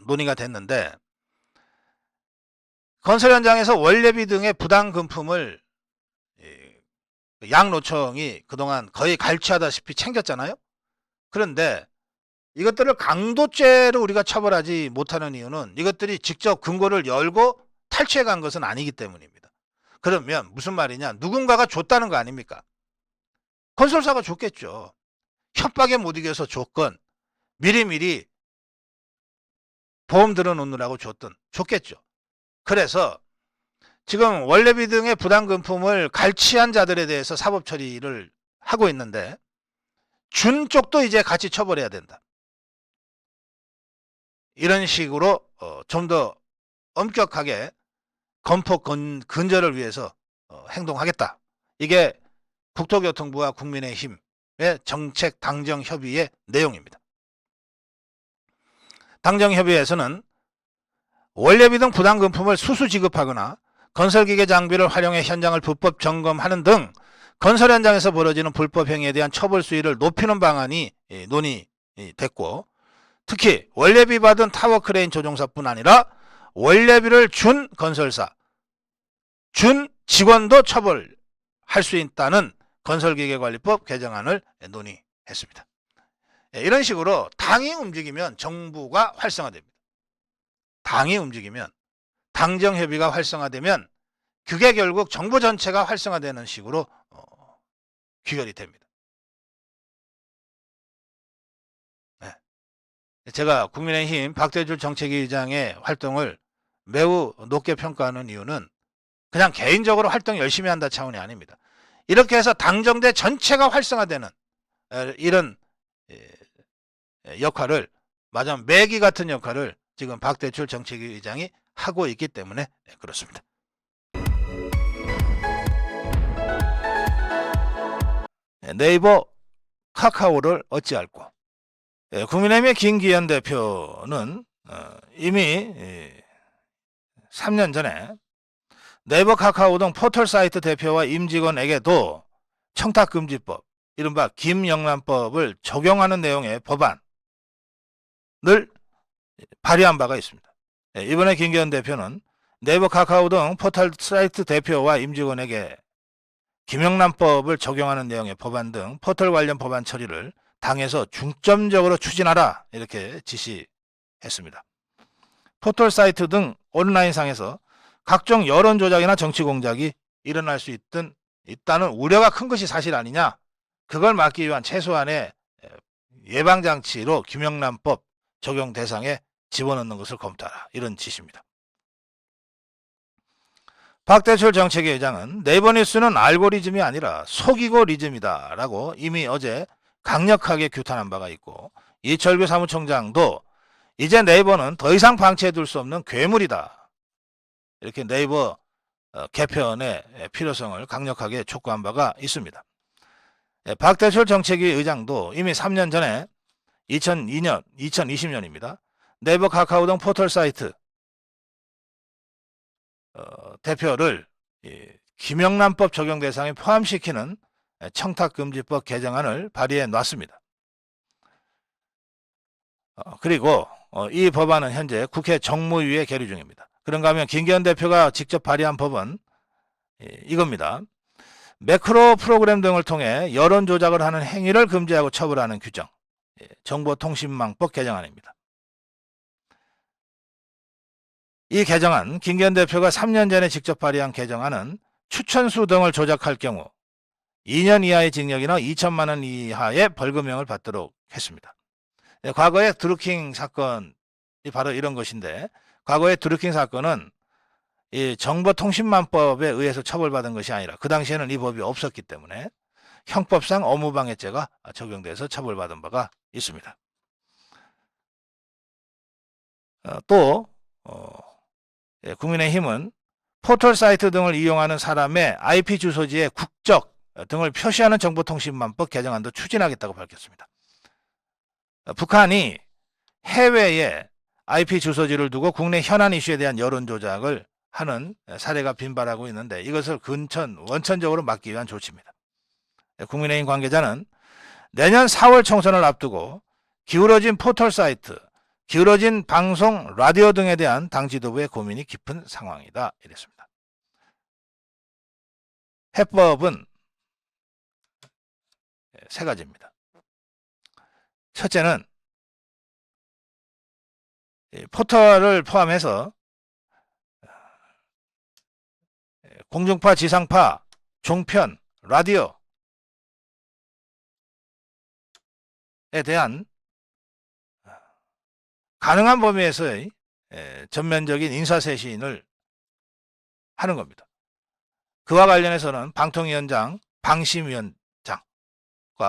논의가 됐는데 건설 현장에서 원래비 등의 부당 금품을 양노총이 그동안 거의 갈취하다시피 챙겼잖아요. 그런데 이것들을 강도죄로 우리가 처벌하지 못하는 이유는 이것들이 직접 금고를 열고 탈취해 간 것은 아니기 때문입니다. 그러면 무슨 말이냐? 누군가가 줬다는 거 아닙니까? 건설사가 줬겠죠. 협박에 못 이겨서 줬건 미리미리 보험 들어놓느라고 줬겠죠. 그래서 지금 원래비 등의 부당금품을 갈취한 자들에 대해서 사법 처리를 하고 있는데 준 쪽도 이제 같이 처벌해야 된다. 이런 식으로 좀 더 엄격하게 검포 근절을 위해서 행동하겠다. 이게 국토교통부와 국민의힘의 정책 당정협의의 내용입니다. 당정협의에서는 원래비 등 부당금품을 수수 지급하거나 건설기계 장비를 활용해 현장을 불법 점검하는 등 건설 현장에서 벌어지는 불법 행위에 대한 처벌 수위를 높이는 방안이 논의됐고 특히 원래비 받은 타워크레인 조종사뿐 아니라 원래비를 준 건설사, 준 직원도 처벌할 수 있다는 건설기계관리법 개정안을 논의했습니다. 이런 식으로 당이 움직이면 정부가 활성화됩니다. 당이 움직이면 당정협의가 활성화되면 그게 결국 정부 전체가 활성화되는 식으로 귀결이 됩니다. 제가 국민의힘 박대출 정책위 의장의 활동을 매우 높게 평가하는 이유는 그냥 개인적으로 활동 열심히 한다 차원이 아닙니다. 이렇게 해서 당정대 전체가 활성화되는 이런 역할을 마냥 매기 같은 역할을 지금 박대출 정책위 의장이 하고 있기 때문에 그렇습니다. 네이버 카카오를 어찌할꼬. 국민의힘의 김기현 대표는 이미 3년 전에 네이버 카카오 등 포털 사이트 대표와 임직원에게도 청탁금지법, 이른바 김영란법을 적용하는 내용의 법안을 발의한 바가 있습니다. 이번에 김기현 대표는 네이버 카카오 등 포털 사이트 대표와 임직원에게 김영란법을 적용하는 내용의 법안 등 포털 관련 법안 처리를 당에서 중점적으로 추진하라 이렇게 지시했습니다. 포털 사이트 등 온라인상에서 각종 여론 조작이나 정치 공작이 일어날 수 있다는 우려가 큰 것이 사실 아니냐. 그걸 막기 위한 최소한의 예방장치로 김영란법 적용 대상에 집어넣는 것을 검토하라. 이런 지시입니다. 박대출 정책위 의장은 네이버 뉴스는 알고리즘이 아니라 속이고리즘이다 라고 이미 어제 강력하게 규탄한 바가 있고 이철규 사무총장도 이제 네이버는 더 이상 방치해둘 수 없는 괴물이다. 이렇게 네이버 개편의 필요성을 강력하게 촉구한 바가 있습니다. 박대출 정책위 의장도 이미 3년 전에 2020년입니다. 네이버 카카오 등 포털 사이트 대표를 김영란법 적용 대상에 포함시키는 청탁금지법 개정안을 발의해 놨습니다. 그리고 이 법안은 현재 국회 정무위에 계류 중입니다. 그런가 하면 김기현 대표가 직접 발의한 법은 이겁니다. 매크로 프로그램 등을 통해 여론 조작을 하는 행위를 금지하고 처벌하는 규정, 정보통신망법 개정안입니다. 이 개정안, 김기현 대표가 3년 전에 직접 발의한 개정안은 추천수 등을 조작할 경우 2년 이하의 징역이나 2천만 원 이하의 벌금형을 받도록 했습니다. 과거의 드루킹 사건이 바로 이런 것인데, 과거의 드루킹 사건은 이 정보통신망법에 의해서 처벌받은 것이 아니라 그 당시에는 이 법이 없었기 때문에 형법상 업무방해죄가 적용돼서 처벌받은 바가 있습니다. 또 국민의힘은 포털 사이트 등을 이용하는 사람의 IP 주소지의 국적 등을 표시하는 정보통신망법 개정안도 추진하겠다고 밝혔습니다. 북한이 해외에 IP 주소지를 두고 국내 현안 이슈에 대한 여론 조작을 하는 사례가 빈발하고 있는데 이것을 원천적으로 막기 위한 조치입니다. 국민의힘 관계자는 내년 4월 총선을 앞두고 기울어진 포털 사이트, 기울어진 방송, 라디오 등에 대한 당 지도부의 고민이 깊은 상황이다. 이랬습니다. 해법은 세 가지입니다. 첫째는 포털을 포함해서 공중파, 지상파, 종편, 라디오에 대한 가능한 범위에서의 전면적인 인사쇄신을 하는 겁니다. 그와 관련해서는 방통위원장, 방심위원장과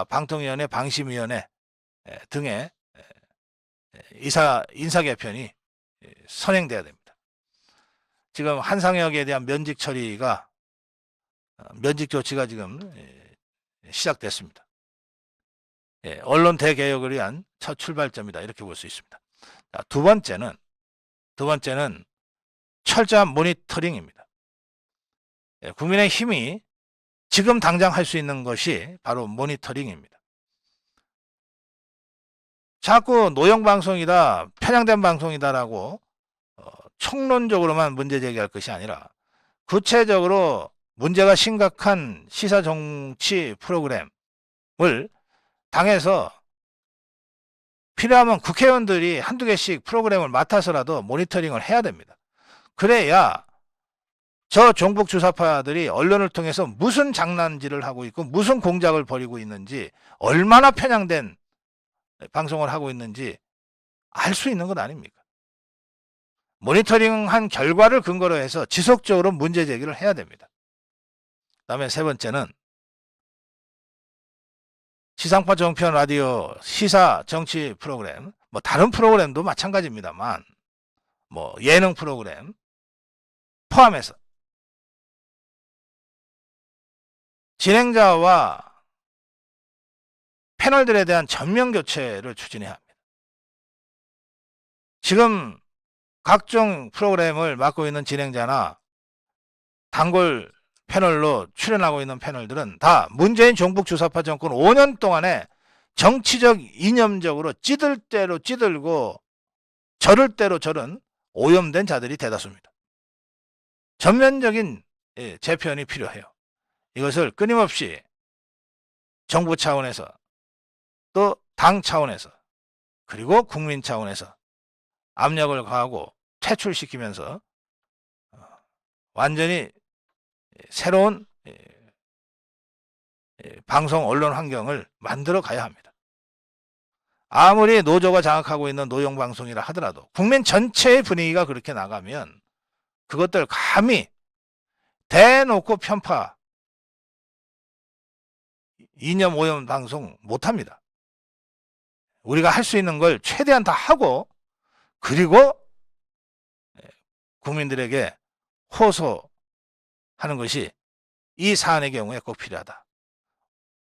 방통위원회, 방심위원회 등의 인사 개편이 선행돼야 됩니다. 지금 한상혁에 대한 면직 조치가 지금 시작됐습니다. 언론 대개혁을 위한 첫 출발점이다. 이렇게 볼 수 있습니다. 자, 두 번째는 철저한 모니터링입니다. 국민의힘이 지금 당장 할 수 있는 것이 바로 모니터링입니다. 자꾸 노영방송이다, 편향된 방송이다라고 총론적으로만 문제 제기할 것이 아니라 구체적으로 문제가 심각한 시사 정치 프로그램을 당에서 필요하면 국회의원들이 한두 개씩 프로그램을 맡아서라도 모니터링을 해야 됩니다. 그래야 저 종북 주사파들이 언론을 통해서 무슨 장난질을 하고 있고 무슨 공작을 벌이고 있는지, 얼마나 편향된 방송을 하고 있는지 알 수 있는 것 아닙니까? 모니터링한 결과를 근거로 해서 지속적으로 문제 제기를 해야 됩니다. 그다음에 세 번째는 지상파, 종편, 라디오, 시사, 정치 프로그램, 다른 프로그램도 마찬가지입니다만 예능 프로그램 포함해서 진행자와 패널들에 대한 전면 교체를 추진해야 합니다. 지금 각종 프로그램을 맡고 있는 진행자나 단골 패널로 출연하고 있는 패널들은 다 문재인 종북 주사파 정권 5년 동안에 정치적 이념적으로 찌들 대로 찌들고 저를 대로 저런 오염된 자들이 대다수입니다. 전면적인 재편이 필요해요. 이것을 끊임없이 정부 차원에서 또 당 차원에서 그리고 국민 차원에서 압력을 가하고 퇴출시키면서 완전히 새로운 방송 언론 환경을 만들어 가야 합니다. 아무리 노조가 장악하고 있는 노영방송이라 하더라도 국민 전체의 분위기가 그렇게 나가면 그것들 감히 대놓고 편파, 이념 오염 방송 못합니다. 우리가 할 수 있는 걸 최대한 다 하고 그리고 국민들에게 호소하는 것이 이 사안의 경우에 꼭 필요하다.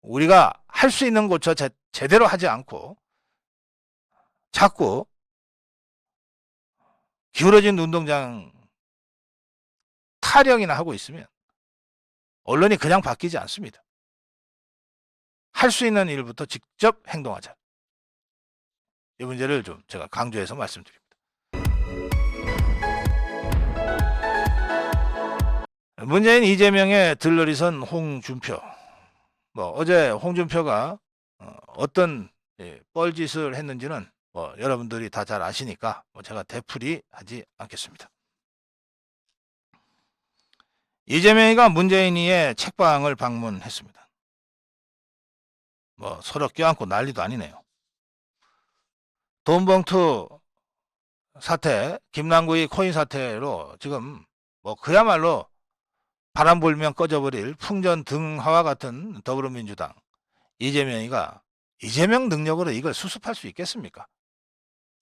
우리가 할 수 있는 것조차 제대로 하지 않고 자꾸 기울어진 운동장 타령이나 하고 있으면 언론이 그냥 바뀌지 않습니다. 할 수 있는 일부터 직접 행동하자. 이 문제를 좀 제가 강조해서 말씀드립니다. 문재인 이재명의 들러리선 홍준표. 어제 홍준표가 어떤 뻘짓을 했는지는 여러분들이 다 잘 아시니까 제가 되풀이 하지 않겠습니다. 이재명이가 문재인이의 책방을 방문했습니다. 서로 껴안고 난리도 아니네요. 돈봉투 사태, 김남구의 코인 사태로 지금 그야말로 바람 불면 꺼져버릴 풍전등화와 같은 더불어민주당 이재명이가 이재명 능력으로 이걸 수습할 수 있겠습니까?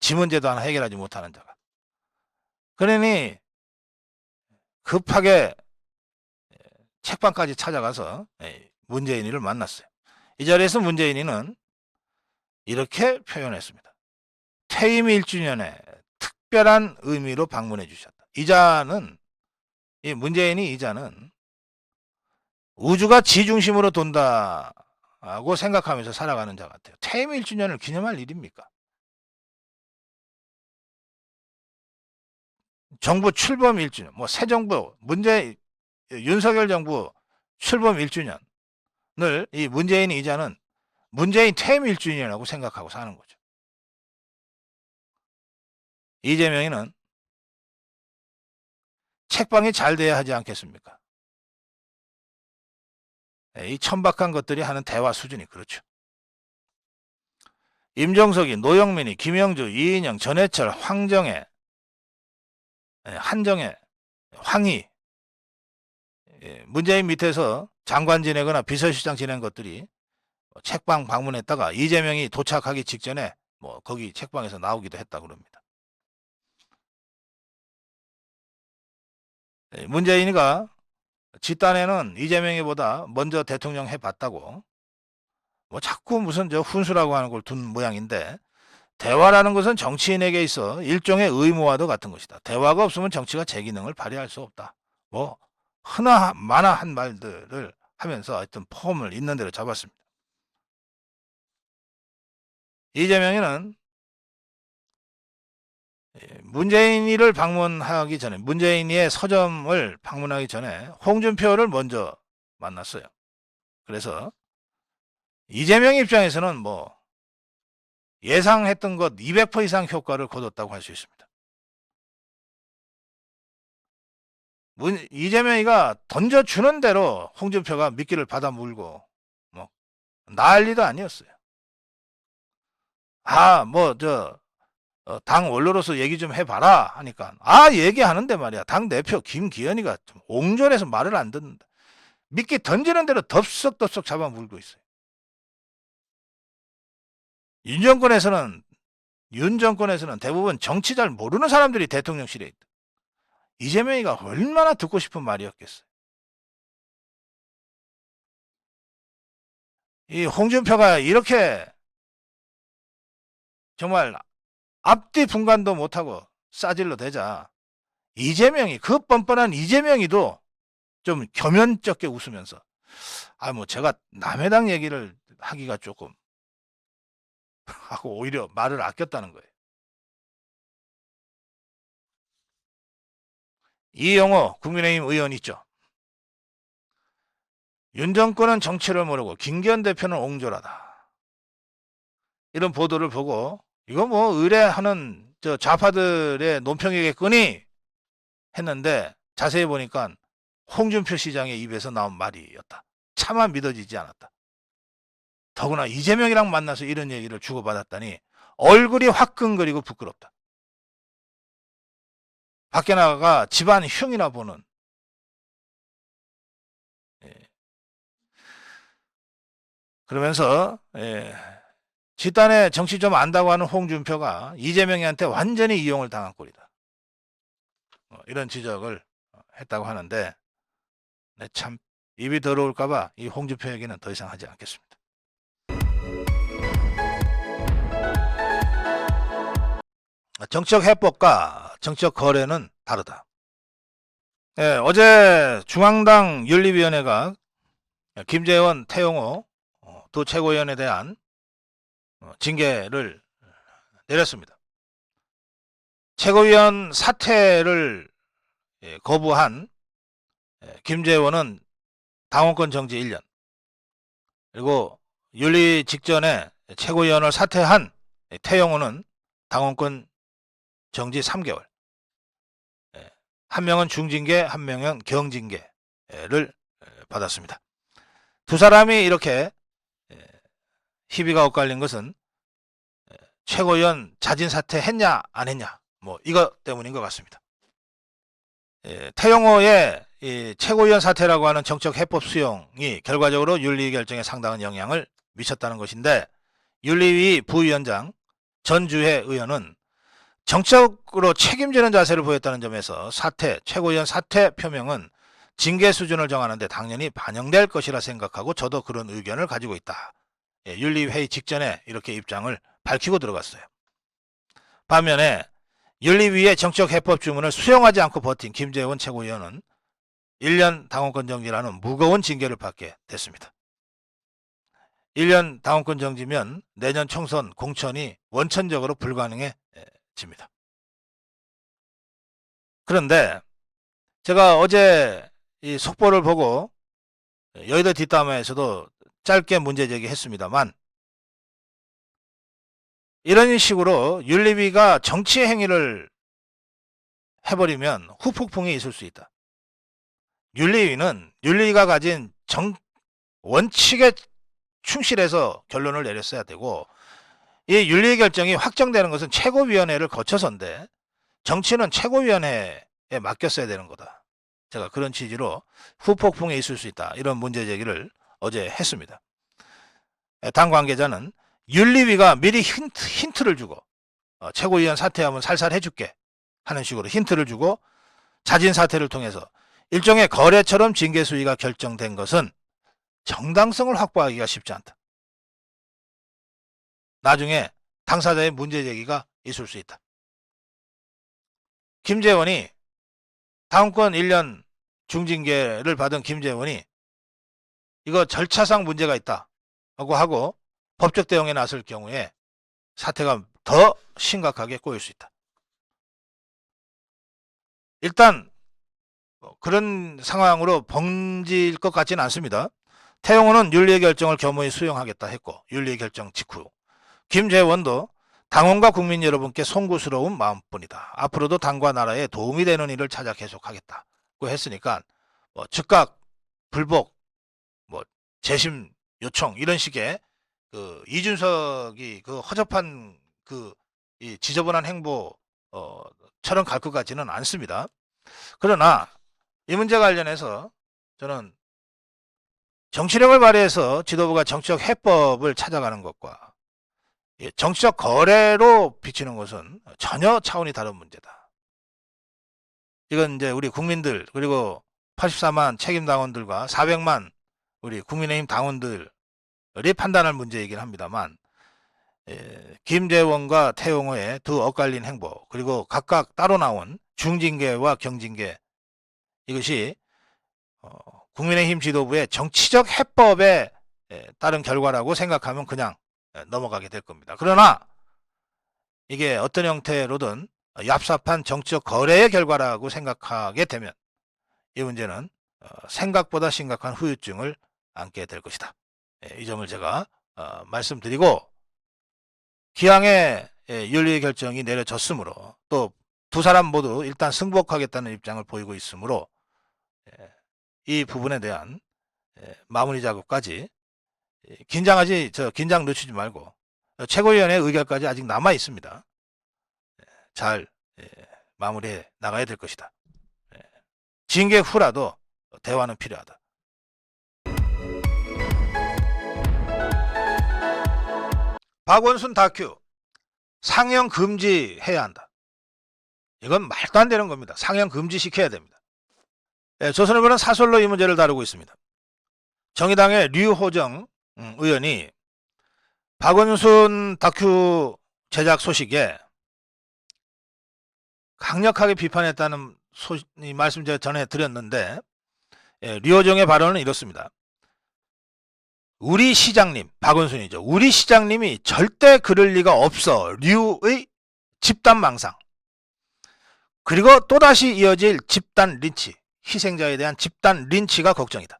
지 문제도 하나 해결하지 못하는 자가. 그러니 급하게 책방까지 찾아가서 문재인이를 만났어요. 이 자리에서 문재인이는 이렇게 표현했습니다. 퇴임 1주년에 특별한 의미로 방문해 주셨다. 문재인이 이자는 우주가 지 중심으로 돈다고 생각하면서 살아가는 자 같아요. 퇴임 1주년을 기념할 일입니까? 정부 출범 1주년, 새 정부, 윤석열 정부 출범 1주년을 이 문재인 이자는 문재인 퇴임 1주년이라고 생각하고 사는 거죠. 이재명이는 책방이 잘 돼야 하지 않겠습니까? 이 천박한 것들이 하는 대화 수준이 그렇죠. 임종석이, 노영민이, 김영주, 이인영, 전해철, 황정혜, 한정혜, 황희, 문재인 밑에서 장관 지내거나 비서실장 지낸 것들이 책방 방문했다가 이재명이 도착하기 직전에 거기 책방에서 나오기도 했다고 그럽니다. 문재인이가 집단에는 이재명이보다 먼저 대통령 해봤다고 자꾸 무슨 훈수라고 하는 걸 둔 모양인데, 대화라는 것은 정치인에게 있어 일종의 의무와도 같은 것이다. 대화가 없으면 정치가 제 기능을 발휘할 수 없다. 흔하한 말들을 하면서 하여튼 폼을 있는 대로 잡았습니다. 이재명이는 문재인이를 방문하기 전에, 문재인이의 서점을 방문하기 전에 홍준표를 먼저 만났어요. 그래서 이재명 입장에서는 예상했던 것 200% 이상 효과를 거뒀다고 할 수 있습니다. 이재명이가 던져주는 대로 홍준표가 미끼를 받아 물고 난리도 아니었어요. 당 원로로서 얘기 좀 해봐라 하니까 얘기하는데 말이야, 당 대표 김기현이가 좀 옹졸해서 말을 안 듣는다. 미끼 던지는 대로 덥석덥석 잡아 물고 있어요. 윤 정권에서는 대부분 정치 잘 모르는 사람들이 대통령실에 있다. 이재명이가 얼마나 듣고 싶은 말이었겠어요. 이 홍준표가 이렇게 정말 앞뒤 분간도 못하고 싸질러 대자 그 뻔뻔한 이재명이도 좀 겸연쩍게 웃으면서 제가 남의 당 얘기를 하기가 조금 하고 오히려 말을 아꼈다는 거예요. 이영호 국민의힘 의원 있죠. 윤 정권은 정치를 모르고 김기현 대표는 옹졸하다. 이런 보도를 보고 이거 의뢰하는 좌파들의 논평이겠거니 했는데 자세히 보니까 홍준표 시장의 입에서 나온 말이었다. 차마 믿어지지 않았다. 더구나 이재명이랑 만나서 이런 얘기를 주고받았다니 얼굴이 화끈거리고 부끄럽다. 밖에 나가가 집안 흉이나 보는. 그러면서 집단에 정치 좀 안다고 하는 홍준표가 이재명이한테 완전히 이용을 당한 꼴이다. 이런 지적을 했다고 하는데 참 입이 더러울까봐 이 홍준표 얘기는 더 이상 하지 않겠습니다. 정치적 해법과 정치적 거래는 다르다. 어제 중앙당 윤리위원회가 김재원, 태영호 두 최고위원에 대한 징계를 내렸습니다. 최고위원 사퇴를 거부한 김재원은 당원권 정지 1년, 그리고 윤리 직전에 최고위원을 사퇴한 태영호는 당원권 정지 3개월, 한 명은 중징계, 한 명은 경징계를 받았습니다. 두 사람이 이렇게 희비가 엇갈린 것은 최고위원 자진 사퇴했냐 안 했냐, 뭐 이것 때문인 것 같습니다. 태영호의 이 최고위원 사퇴라고 하는 정책 해법 수용이 결과적으로 윤리 결정에 상당한 영향을 미쳤다는 것인데, 윤리위 부위원장 전주혜 의원은 정책으로 책임지는 자세를 보였다는 점에서 최고위원 사퇴 표명은 징계 수준을 정하는데 당연히 반영될 것이라 생각하고 저도 그런 의견을 가지고 있다. 윤리회의 직전에 이렇게 입장을 밝히고 들어갔어요. 반면에 윤리위의 정책 해법 주문을 수용하지 않고 버틴 김재원 최고위원은 1년 당원권 정지라는 무거운 징계를 받게 됐습니다. 1년 당원권 정지면 내년 총선 공천이 원천적으로 불가능해집니다. 그런데 제가 어제 이 속보를 보고 여의도 뒷담화에서도 짧게 문제 제기했습니다만, 이런 식으로 윤리위가 정치 행위를 해버리면 후폭풍이 있을 수 있다. 윤리위는 윤리위가 가진 원칙에 충실해서 결론을 내렸어야 되고, 이 윤리 결정이 확정되는 것은 최고위원회를 거쳐서인데 정치는 최고위원회에 맡겼어야 되는 거다. 제가 그런 취지로 후폭풍이 있을 수 있다, 이런 문제 제기를 어제 했습니다. 당 관계자는 윤리위가 미리 힌트를 주고 최고위원 사퇴하면 살살 해줄게 하는 식으로 힌트를 주고 자진 사퇴를 통해서 일종의 거래처럼 징계 수위가 결정된 것은 정당성을 확보하기가 쉽지 않다. 나중에 당사자의 문제 제기가 있을 수 있다. 김재원이 당원권 1년 중징계를 받은 김재원이 이거 절차상 문제가 있다고 하고 법적 대응에 나설 경우에 사태가 더 심각하게 꼬일 수 있다. 일단 그런 상황으로 번질 것 같지는 않습니다. 태영호는 윤리의 결정을 겸허히 수용하겠다 했고, 윤리의 결정 직후 김재원도 당원과 국민 여러분께 송구스러운 마음뿐이다. 앞으로도 당과 나라에 도움이 되는 일을 찾아 계속하겠다고 했으니까 즉각 불복, 재심 요청, 이런 식의 그 이준석이 그 허접한 이 지저분한 행보처럼 갈 것 같지는 않습니다. 그러나 이 문제 관련해서 저는 정치력을 발휘해서 지도부가 정치적 해법을 찾아가는 것과 정치적 거래로 비치는 것은 전혀 차원이 다른 문제다. 이건 이제 우리 국민들, 그리고 84만 책임당원들과 400만 우리 국민의힘 당원들이 판단할 문제이긴 합니다만, 김재원과 태영호의 두 엇갈린 행보, 그리고 각각 따로 나온 중징계와 경징계, 이것이 국민의힘 지도부의 정치적 해법에 따른 결과라고 생각하면 그냥 넘어가게 될 겁니다. 그러나 이게 어떤 형태로든 얍삽한 정치적 거래의 결과라고 생각하게 되면 이 문제는 생각보다 심각한 후유증을 안게 될 것이다. 이 점을 제가 말씀드리고, 기왕에 윤리 결정이 내려졌으므로 또 두 사람 모두 일단 승복하겠다는 입장을 보이고 있으므로 이 부분에 대한 마무리 작업까지 긴장 늦추지 말고, 최고위원회 의결까지 아직 남아 있습니다. 잘 마무리해 나가야 될 것이다. 징계 후라도 대화는 필요하다. 박원순 다큐 상영 금지해야 한다. 이건 말도 안 되는 겁니다. 상영 금지시켜야 됩니다. 조선일보는 사설로 이 문제를 다루고 있습니다. 정의당의 류호정 의원이 박원순 다큐 제작 소식에 강력하게 비판했다는 말씀 제가 전해 드렸는데, 류호정의 발언은 이렇습니다. 우리 시장님, 박원순이죠. 우리 시장님이 절대 그럴 리가 없어. 류의 집단망상. 그리고 또다시 이어질 집단 린치. 희생자에 대한 집단 린치가 걱정이다.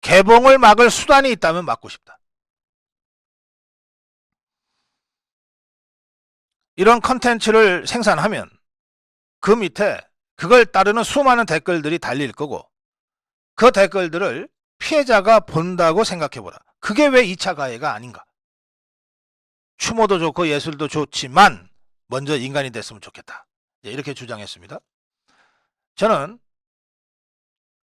개봉을 막을 수단이 있다면 막고 싶다. 이런 컨텐츠를 생산하면 그 밑에 그걸 따르는 수많은 댓글들이 달릴 거고 그 댓글들을 피해자가 본다고 생각해보라. 그게 왜 2차 가해가 아닌가. 추모도 좋고 예술도 좋지만 먼저 인간이 됐으면 좋겠다. 이렇게 주장했습니다. 저는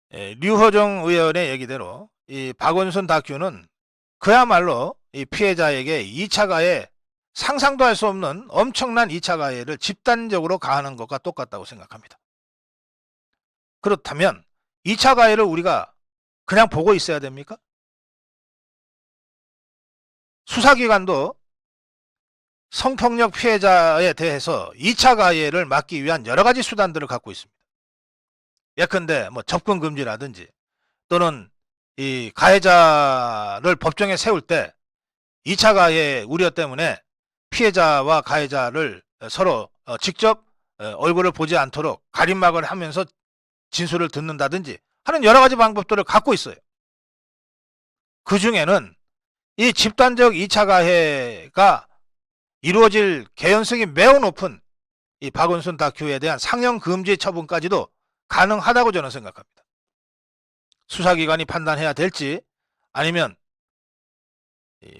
류호정 의원의 얘기대로 이 박원순 다큐는 그야말로 이 피해자에게 2차 가해, 상상도 할 수 없는 엄청난 2차 가해를 집단적으로 가하는 것과 똑같다고 생각합니다. 그렇다면 2차 가해를 우리가 그냥 보고 있어야 됩니까? 수사기관도 성폭력 피해자에 대해서 2차 가해를 막기 위한 여러 가지 수단들을 갖고 있습니다. 예컨대 뭐 접근 금지라든지 또는 이 가해자를 법정에 세울 때 2차 가해 우려 때문에 피해자와 가해자를 서로 직접 얼굴을 보지 않도록 가림막을 하면서 진술을 듣는다든지 하는 여러 가지 방법들을 갖고 있어요. 그 중에는 이 집단적 2차 가해가 이루어질 개연성이 매우 높은 이 박원순 다큐에 대한 상영 금지 처분까지도 가능하다고 저는 생각합니다. 수사기관이 판단해야 될지 아니면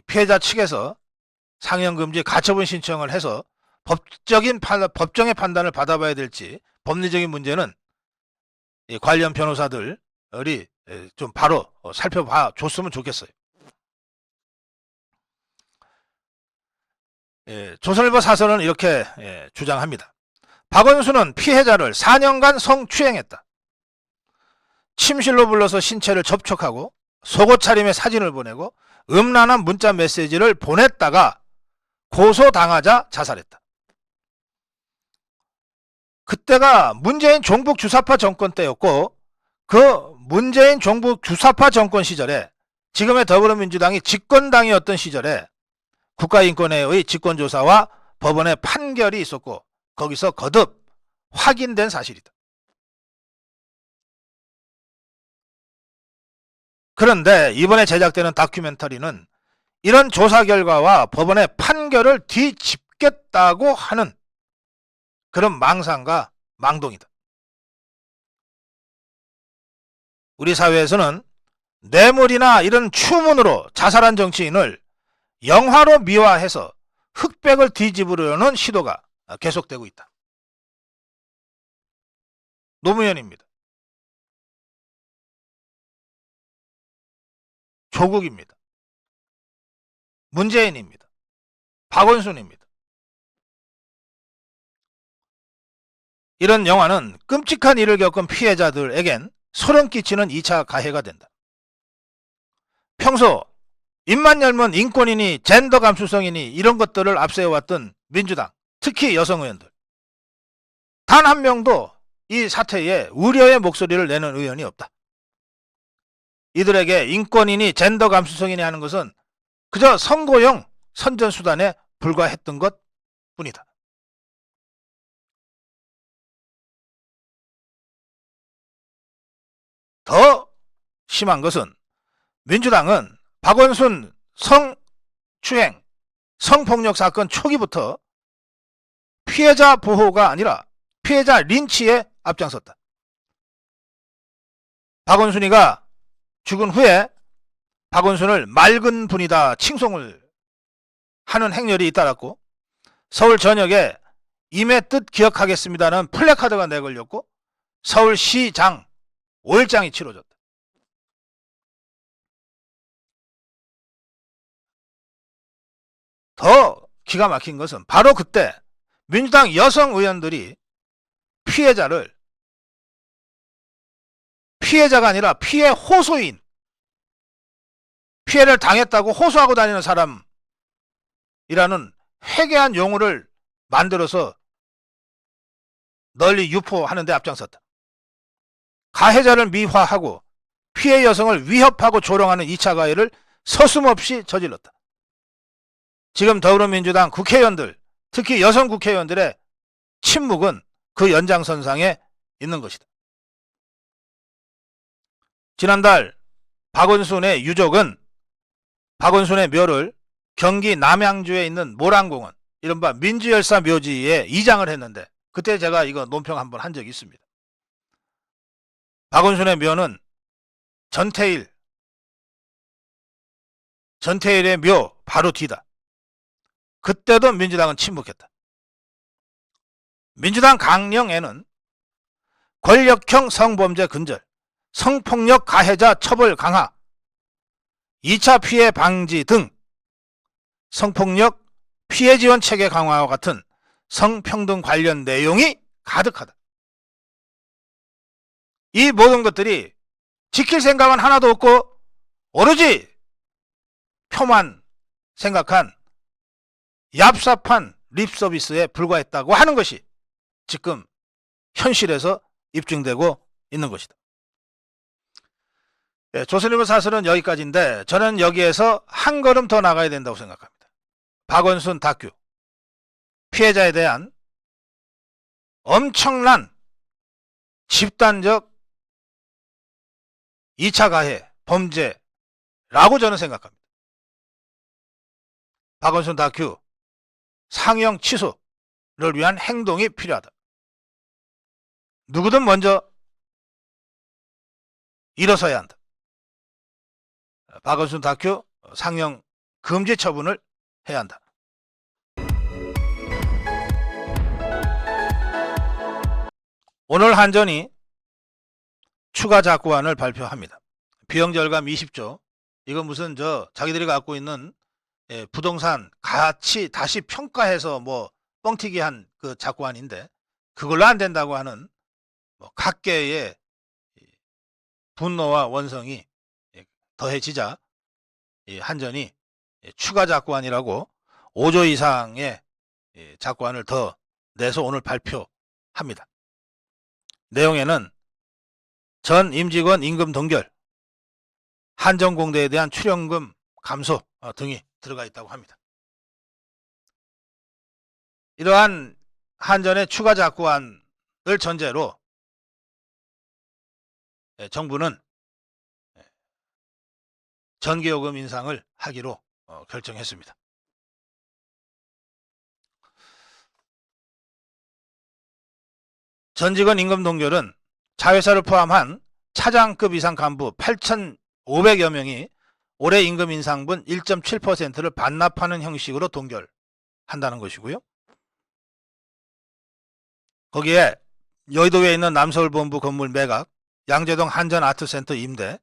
피해자 측에서 상영금지 가처분 신청을 해서 법정의 판단을 받아봐야 될지 법리적인 문제는 관련 변호사들이 좀 바로 살펴봐 줬으면 좋겠어요. 조선일보 사설은 이렇게 주장합니다. 박원순은 피해자를 4년간 성추행했다. 침실로 불러서 신체를 접촉하고 속옷 차림의 사진을 보내고 음란한 문자 메시지를 보냈다가 고소당하자 자살했다. 그때가 문재인 종북 주사파 정권 때였고 그 문재인 종북 주사파 정권 시절에 지금의 더불어민주당이 집권당이었던 시절에 국가인권회의 직권조사와 법원의 판결이 있었고 거기서 거듭 확인된 사실이다. 그런데 이번에 제작되는 다큐멘터리는 이런 조사 결과와 법원의 판결을 뒤집겠다고 하는 그런 망상과 망동이다. 우리 사회에서는 뇌물이나 이런 추문으로 자살한 정치인을 영화로 미화해서 흑백을 뒤집으려는 시도가 계속되고 있다. 노무현입니다. 조국입니다. 문재인입니다. 박원순입니다. 이런 영화는 끔찍한 일을 겪은 피해자들에겐 소름 끼치는 2차 가해가 된다. 평소 입만 열면 인권이니 젠더 감수성이니 이런 것들을 앞세워왔던 민주당, 특히 여성 의원들. 단 한 명도 이 사태에 우려의 목소리를 내는 의원이 없다. 이들에게 인권이니 젠더 감수성이니 하는 것은 그저 선거용 선전수단에 불과했던 것 뿐이다. 더 심한 것은 민주당은 박원순 성추행, 성폭력 사건 초기부터 피해자 보호가 아니라 피해자 린치에 앞장섰다. 박원순이가 죽은 후에 박원순을 맑은 분이다 칭송을 하는 행렬이 잇따랐고 서울 전역에 임의 뜻 기억하겠습니다는 플래카드가 내걸렸고 서울시장 5일장이 치러졌다. 더 기가 막힌 것은 바로 그때 민주당 여성 의원들이 피해자를 피해자가 아니라 피해 호소인, 피해를 당했다고 호소하고 다니는 사람이라는 회개한 용어를 만들어서 널리 유포하는 데 앞장섰다. 가해자를 미화하고 피해 여성을 위협하고 조롱하는 2차 가해를 서슴없이 저질렀다. 지금 더불어민주당 국회의원들, 특히 여성 국회의원들의 침묵은 그 연장선상에 있는 것이다. 지난달 박원순의 유족은 박원순의 묘를 경기 남양주에 있는 모란공원, 이른바 민주열사 묘지에 이장을 했는데, 그때 제가 이거 논평 한번 한 적이 있습니다. 박원순의 묘는 전태일의 묘 바로 뒤다. 그때도 민주당은 침묵했다. 민주당 강령에는 권력형 성범죄 근절, 성폭력 가해자 처벌 강화, 2차 피해 방지 등 성폭력 피해 지원 체계 강화와 같은 성평등 관련 내용이 가득하다. 이 모든 것들이 지킬 생각은 하나도 없고 오로지 표만 생각한 얍삽한 립서비스에 불과했다고 하는 것이 지금 현실에서 입증되고 있는 것이다. 네, 조선일보 사설은 여기까지인데 저는 여기에서 한 걸음 더 나가야 된다고 생각합니다. 박원순 다큐 피해자에 대한 엄청난 집단적 2차 가해 범죄라고 저는 생각합니다. 박원순 다큐 상영 취소를 위한 행동이 필요하다. 누구든 먼저 일어서야 한다. 박원순 다큐 상영 금지 처분을 해야 한다. 오늘 한전이 추가 작구안을 발표합니다. 비용 절감 20조. 이건 무슨 자기들이 갖고 있는 부동산 가치 다시 평가해서 뭐 뻥튀기 한 그 작구안인데, 그걸로 안 된다고 하는 각계의 분노와 원성이 더해지자 한전이 추가 작구안이라고 5조 이상의 작구안을 더 내서 오늘 발표합니다. 내용에는 전 임직원 임금 동결, 한전공대에 대한 출연금 감소 등이 들어가 있다고 합니다. 이러한 한전의 추가 작구안을 전제로 정부는 전기요금 인상을 하기로 결정했습니다. 전 직원 임금 동결은 자회사를 포함한 차장급 이상 간부 8,500여 명이 올해 임금 인상분 1.7%를 반납하는 형식으로 동결한다는 것이고요. 거기에 여의도에 있는 남서울본부 건물 매각, 양재동 한전아트센터 임대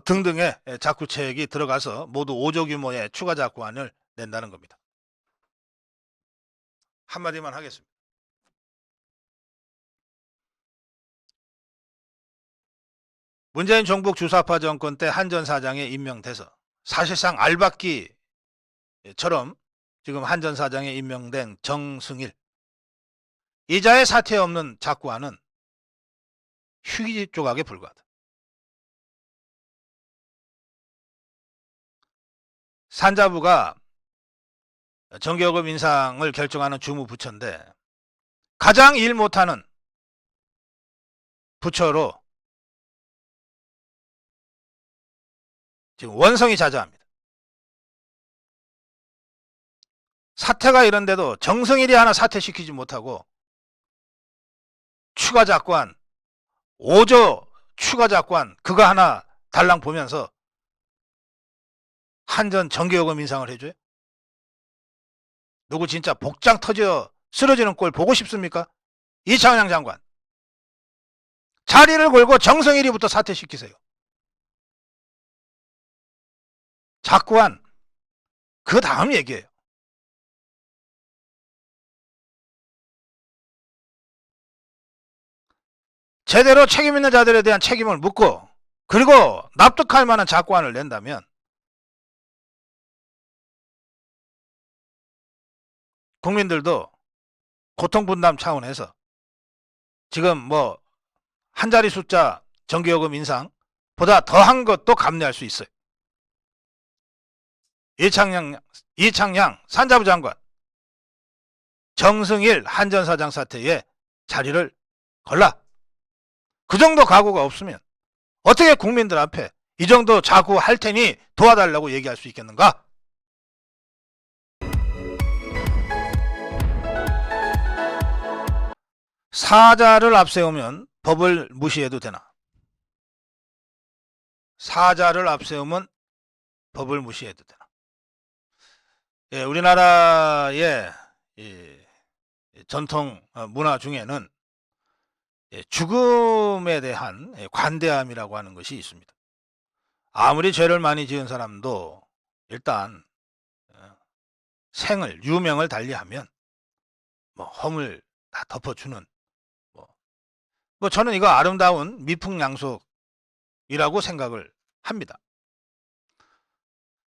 등등의 작구체액이 들어가서 모두 5조 규모의 추가 작구안을 낸다는 겁니다. 한마디만 하겠습니다. 문재인 정부 주사파 정권 때 한전 사장에 임명돼서 사실상 알박기처럼 지금 한전 사장에 임명된 정승일, 이자의 사퇴 없는 작구안은 휴지 조각에 불과하다. 산자부가 전기요금 인상을 결정하는 주무부처인데 가장 일 못하는 부처로 지금 원성이 자자합니다. 사태가 이런데도 정성일이 하나 사퇴시키지 못하고 추가 작구안 5조 추가 작구안 그거 하나 달랑 보면서 한전 전기요금 인상을 해줘요? 누구 진짜 복장 터져 쓰러지는 꼴 보고 싶습니까? 이창양 장관, 자리를 걸고 정성일이부터 사퇴시키세요. 작구안 그 다음 얘기예요. 제대로 책임 있는 자들에 대한 책임을 묻고 그리고 납득할 만한 작구안을 낸다면 국민들도 고통분담 차원에서 지금 한 자리 숫자 전기요금 인상보다 더한 것도 감내할 수 있어요. 이창양 산자부 장관, 정승일 한전사장 사태에 자리를 걸라. 그 정도 각오가 없으면 어떻게 국민들 앞에 이 정도 자구할 테니 도와달라고 얘기할 수 있겠는가? 사자를 앞세우면 법을 무시해도 되나? 사자를 앞세우면 법을 무시해도 되나? 예, 우리나라의 전통 문화 중에는 죽음에 대한 관대함이라고 하는 것이 있습니다. 아무리 죄를 많이 지은 사람도 일단 생을, 유명을 달리하면 허물 다 덮어주는 저는 이거 아름다운 미풍양속이라고 생각을 합니다.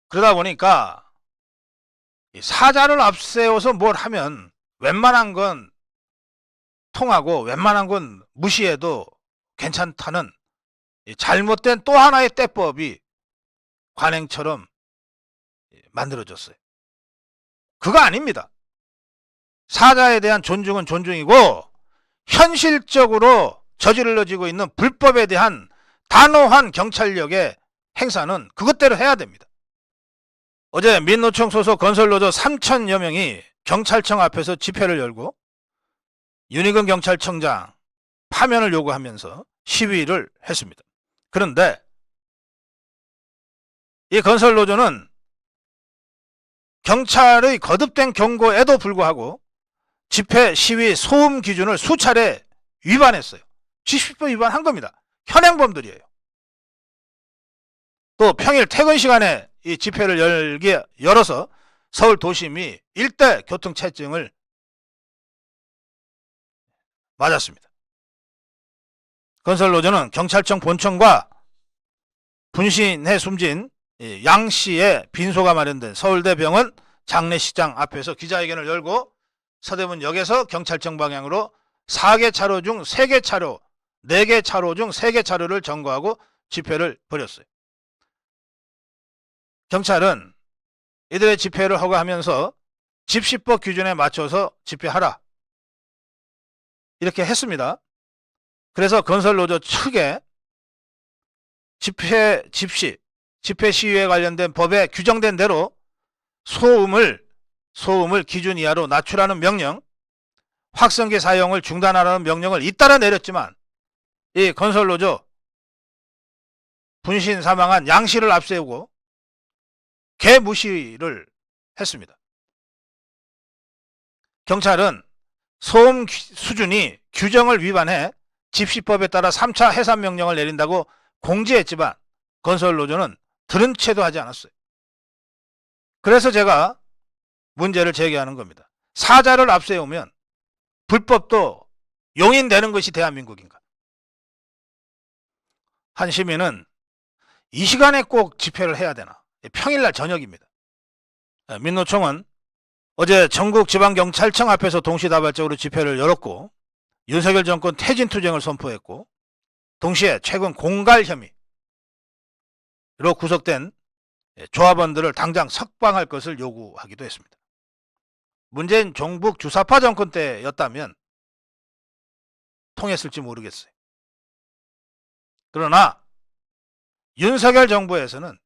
그러다 보니까 사자를 앞세워서 뭘 하면 웬만한 건 통하고 웬만한 건 무시해도 괜찮다는 잘못된 또 하나의 떼법이 관행처럼 만들어졌어요. 그거 아닙니다. 사자에 대한 존중은 존중이고 현실적으로 저질러지고 있는 불법에 대한 단호한 경찰력의 행사는 그것대로 해야 됩니다. 어제 민노총 소속 건설노조 3,000여 명이 경찰청 앞에서 집회를 열고 윤희근 경찰청장 파면을 요구하면서 시위를 했습니다. 그런데 이 건설노조는 경찰의 거듭된 경고에도 불구하고 집회 시위 소음 기준을 수차례 위반했어요. G10법 위반한 겁니다. 현행범들이에요. 또 평일 퇴근 시간에 이 집회를 열어서 서울 도심이 일대 교통체증을 맞았습니다. 건설노조는 경찰청 본청과 분신해 숨진 양 씨의 빈소가 마련된 서울대병원 장례식장 앞에서 기자회견을 열고 서대문역에서 경찰청 방향으로 4개 차로 중 3개 차로, 4개 차로 중 3개 차로를 점거하고 집회를 벌였어요. 경찰은 이들의 집회를 허가하면서 집시법 기준에 맞춰서 집회하라 이렇게 했습니다. 그래서 건설노조 측에 집회 시위에 관련된 법에 규정된 대로 소음을 기준 이하로 낮추라는 명령, 확성기 사용을 중단하라는 명령을 잇따라 내렸지만 이 건설노조 분신 사망한 양 씨를 앞세우고 개무시를 했습니다. 경찰은 소음 수준이 규정을 위반해 집시법에 따라 3차 해산 명령을 내린다고 공지했지만 건설노조는 들은 채도 하지 않았어요. 그래서 제가 문제를 제기하는 겁니다. 사자를 앞세우면 불법도 용인되는 것이 대한민국인가? 한 시민은 이 시간에 꼭 집회를 해야 되나? 평일날 저녁입니다. 민노총은 어제 전국지방경찰청 앞에서 동시다발적으로 집회를 열었고 윤석열 정권 퇴진투쟁을 선포했고 동시에 최근 공갈 혐의로 구속된 조합원들을 당장 석방할 것을 요구하기도 했습니다. 문재인 종북 주사파 정권 때였다면 통했을지 모르겠어요. 그러나 윤석열 정부에서는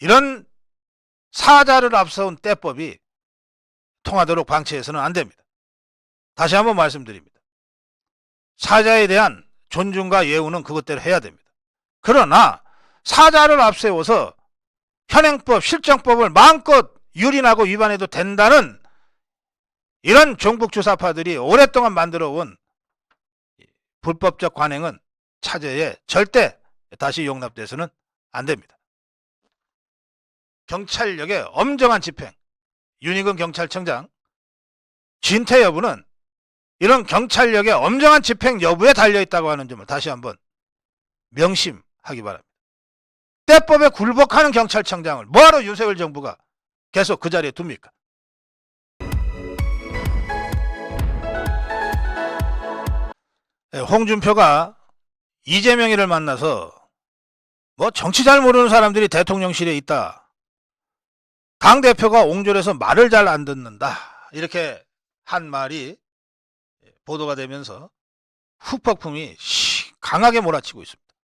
이런 사자를 앞세운 떼법이 통하도록 방치해서는 안 됩니다. 다시 한번 말씀드립니다. 사자에 대한 존중과 예우는 그것대로 해야 됩니다. 그러나 사자를 앞세워서 현행법, 실정법을 마음껏 유린하고 위반해도 된다는 이런 종북주사파들이 오랫동안 만들어온 불법적 관행은 차제에 절대 다시 용납돼서는 안 됩니다. 경찰력의 엄정한 집행, 윤희근 경찰청장 진퇴 여부는 이런 경찰력의 엄정한 집행 여부에 달려있다고 하는 점을 다시 한번 명심하기 바랍니다. 때법에 굴복하는 경찰청장을 뭐하러 윤석열 정부가 계속 그 자리에 둡니까? 홍준표가 이재명이를 만나서 뭐 정치 잘 모르는 사람들이 대통령실에 있다. 당대표가 옹졸해서 말을 잘 안 듣는다. 이렇게 한 말이 보도가 되면서 후폭풍이 강하게 몰아치고 있습니다.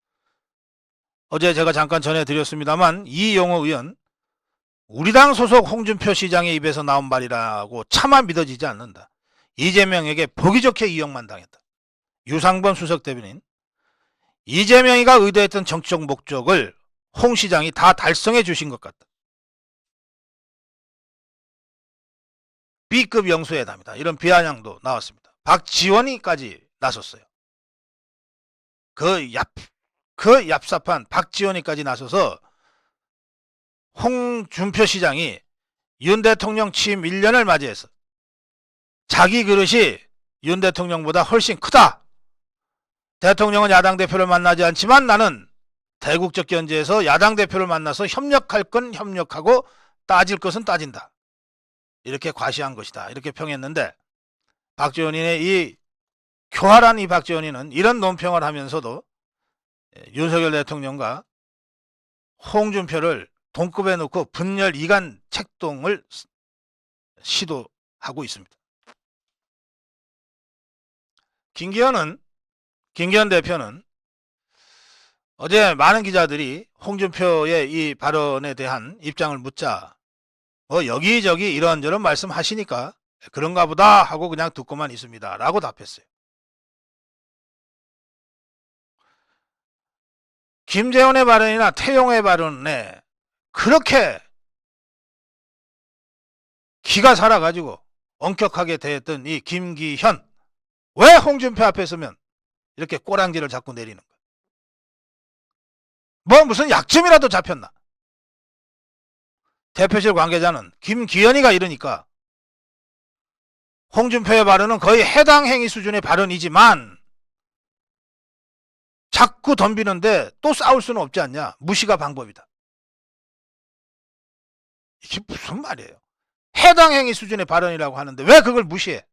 어제 제가 잠깐 전해드렸습니다만 이용호 의원, 우리 당 소속 홍준표 시장의 입에서 나온 말이라고 차마 믿어지지 않는다. 이재명에게 보기 좋게 이용만 당했다. 유상범 수석대변인, 이재명이가 의도했던 정치적 목적을 홍 시장이 다 달성해 주신 것 같다. B급 영수회담이다. 이런 비아냥도 나왔습니다. 박지원이까지 나섰어요. 그 얍삽한 박지원이까지 나서서 홍준표 시장이 윤 대통령 취임 1년을 맞이해서 자기 그릇이 윤 대통령보다 훨씬 크다. 대통령은 야당 대표를 만나지 않지만 나는 대국적 견제에서 야당 대표를 만나서 협력할 건 협력하고 따질 것은 따진다. 이렇게 과시한 것이다. 이렇게 평했는데 박지원인의 이 교활한 이 박지원인은 이런 논평을 하면서도 윤석열 대통령과 홍준표를 동급에 놓고 분열 이간 책동을 시도하고 있습니다. 김기현 대표는 어제 많은 기자들이 홍준표의 이 발언에 대한 입장을 묻자 여기저기 이런저런 말씀하시니까 그런가 보다 하고 그냥 듣고만 있습니다. 라고 답했어요. 김재원의 발언이나 태용의 발언에 그렇게 기가 살아가지고 엄격하게 대했던 이 김기현, 왜 홍준표 앞에 서면 이렇게 꼬랑지를 자꾸 내리는 거야? 뭐 무슨 약점이라도 잡혔나? 대표실 관계자는 김기현이가 이러니까 홍준표의 발언은 거의 해당 행위 수준의 발언이지만 자꾸 덤비는데 또 싸울 수는 없지 않냐? 무시가 방법이다. 이게 무슨 말이에요? 해당 행위 수준의 발언이라고 하는데 왜 그걸 무시해?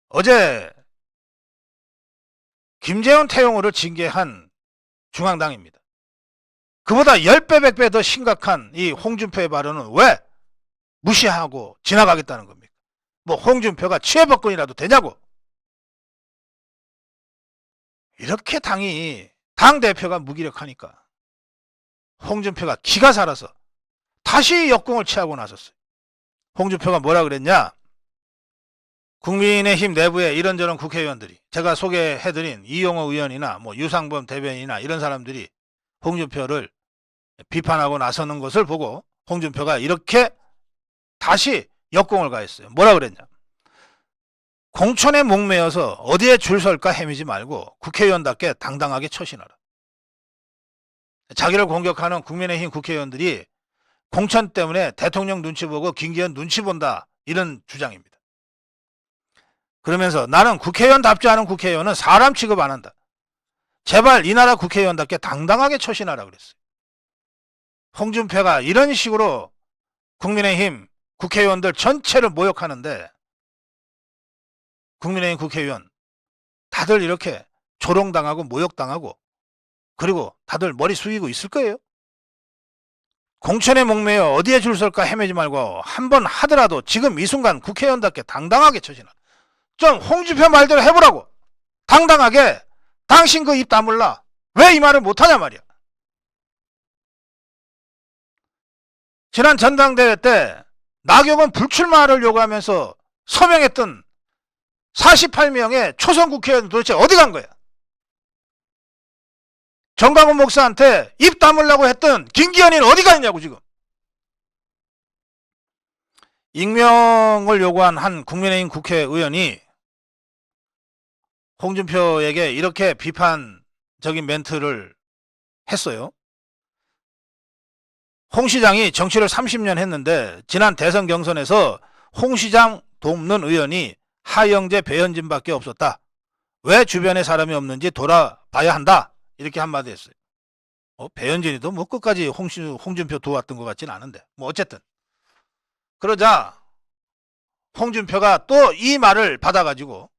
어제 김재원 태용호를 징계한 중앙당입니다. 그보다 10배 100배 더 심각한 이 홍준표의 발언은 왜 무시하고 지나가겠다는 겁니까? 뭐 홍준표가 취해법권이라도 되냐고. 이렇게 당대표가 무기력하니까 홍준표가 기가 살아서 다시 역공을 취하고 나섰어요. 홍준표가 뭐라 그랬냐? 국민의힘 내부에 이런저런 국회의원들이, 제가 소개해드린 이용호 의원이나 뭐 유상범 대변인이나 이런 사람들이 홍준표를 비판하고 나서는 것을 보고 홍준표가 이렇게 다시 역공을 가했어요. 뭐라 그랬냐? 공천에 목매어서 어디에 줄 설까 헤매지 말고 국회의원답게 당당하게 처신하라. 자기를 공격하는 국민의힘 국회의원들이 공천 때문에 대통령 눈치 보고 김기현 눈치 본다, 이런 주장입니다. 그러면서 나는 국회의원답지 않은 국회의원은 사람 취급 안 한다. 제발 이 나라 국회의원답게 당당하게 처신하라 그랬어요. 홍준표가 이런 식으로 국민의힘 국회의원들 전체를 모욕하는데 국민의힘 국회의원 다들 이렇게 조롱당하고 모욕당하고 그리고 다들 머리 숙이고 있을 거예요. 공천에 목매여 어디에 줄 설까 헤매지 말고 한번 하더라도 지금 이 순간 국회의원답게 당당하게 처신하라. 좀 홍준표 말대로 해보라고. 당당하게. 당신 그 입 다물라. 왜 이 말을 못하냐 말이야. 지난 전당대회 때 나경원 불출마를 요구하면서 서명했던 48명의 초선 국회의원 도대체 어디 간 거야? 정강훈 목사한테 입 다물라고 했던 김기현이는 어디 가 있냐고 지금. 익명을 요구한 한 국민의힘 국회의원이 홍준표에게 이렇게 비판적인 멘트를 했어요. 홍 시장이 정치를 30년 했는데 지난 대선 경선에서 홍 시장 돕는 의원이 하영재, 배현진밖에 없었다. 왜 주변에 사람이 없는지 돌아봐야 한다. 이렇게 한마디 했어요. 배현진이도 뭐 끝까지 홍준표 도왔던 것 같지는 않은데 뭐 어쨌든 그러자 홍준표가 또 이 말을 받아가지고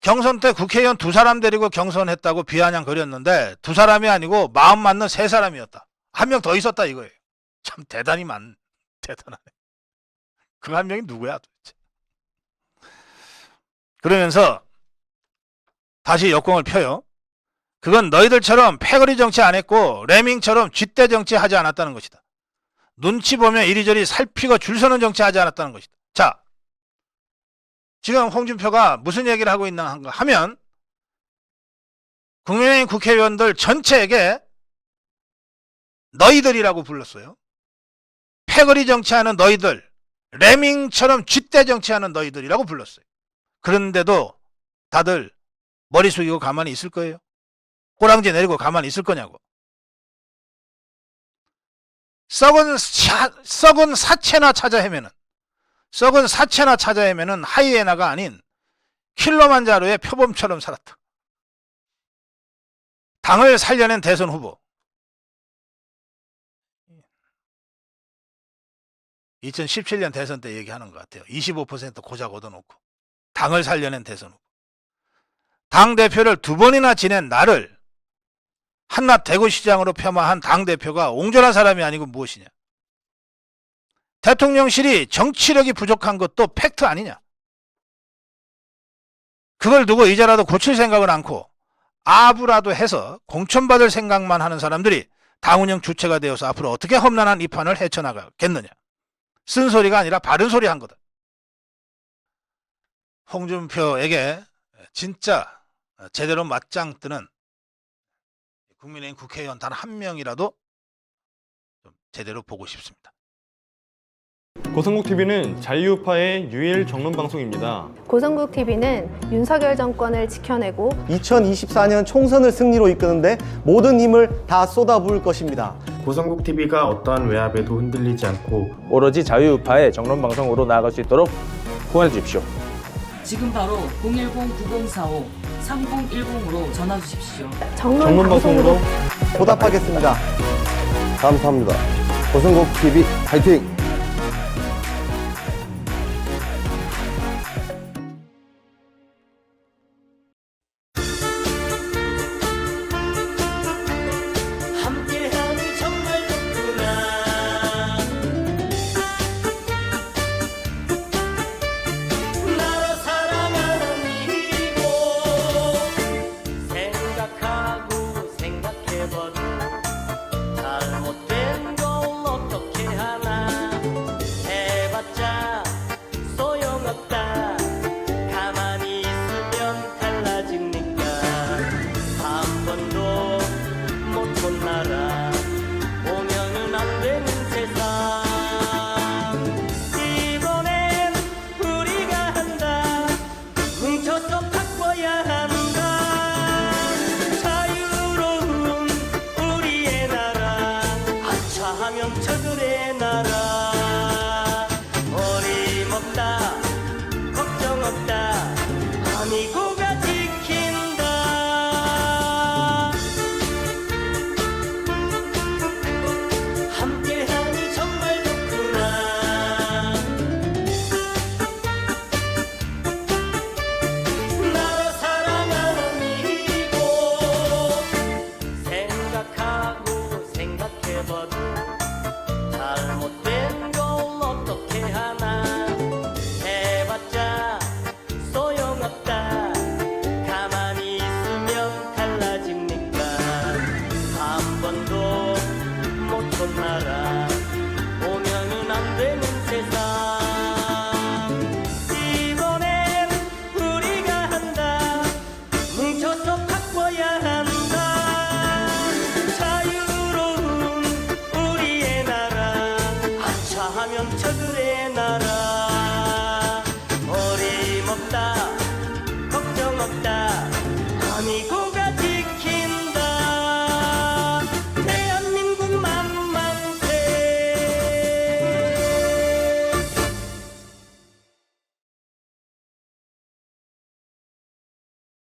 경선 때 국회의원 2사람 데리고 경선했다고 비아냥거렸는데 2사람이 아니고 마음 맞는 3사람이었다. 한 명 더 있었다 이거예요. 참 대단하네. 그 한 명이 누구야 도대체. 그러면서 다시 역공을 펴요. 그건 너희들처럼 패거리 정치 안 했고 레밍처럼 쥐떼 정치 하지 않았다는 것이다. 눈치 보면 이리저리 살피고 줄 서는 정치 하지 않았다는 것이다. 자, 지금 홍준표가 무슨 얘기를 하고 있나 하면 국민의힘 국회의원들 전체에게 너희들이라고 불렀어요. 패거리 정치하는 너희들, 레밍처럼 쥐떼 정치하는 너희들이라고 불렀어요. 그런데도 다들 머리 숙이고 가만히 있을 거예요? 꼬랑지 내리고 가만히 있을 거냐고. 썩은 사체나 찾아 헤매는 하이에나가 아닌 킬러만자로의 표범처럼 살았다. 당을 살려낸 대선 후보. 2017년 대선 때 얘기하는 것 같아요. 25% 고작 얻어놓고 당을 살려낸 대선 후보. 당대표를 2번이나 지낸 나를 한낱 대구시장으로 폄하한 당대표가 옹졸한 사람이 아니고 무엇이냐. 대통령실이 정치력이 부족한 것도 팩트 아니냐. 그걸 두고 이제라도 고칠 생각을 않고 아부라도 해서 공천받을 생각만 하는 사람들이 당 운영 주체가 되어서 앞으로 어떻게 험난한 이 판을 헤쳐나가겠느냐. 쓴소리가 아니라 바른 소리 한 거다. 홍준표에게 진짜 제대로 맞짱 뜨는 국민의힘 국회의원 단 한 명이라도 좀 제대로 보고 싶습니다. 고성국TV는 자유우파의 유일 정론 방송입니다. 고성국TV는 윤석열 정권을 지켜내고 2024년 총선을 승리로 이끄는데 모든 힘을 다 쏟아부을 것입니다. 고성국TV가 어떠한 외압에도 흔들리지 않고 오로지 자유우파의 정론 방송으로 나아갈 수 있도록 후원해 주십시오. 지금 바로 010-9045-3010으로 전화 주십시오. 정론 방송으로 보답하겠습니다. 감사합니다. 고성국TV 파이팅! 저들의 나라 어림없다 걱정 없다 아미고가 지킨다 함께하니 정말 좋구나 나라 사랑하는 이곳 생각하고 생각해봐도 잘못된 걸 어떻게 하나 해봤자 소용없다 가만히 있으면 달라집니까 한 번도 못 본 나라 오면은 안 되는 세상 이번엔 우리가 한다 뭉쳐서 바꿔야 한다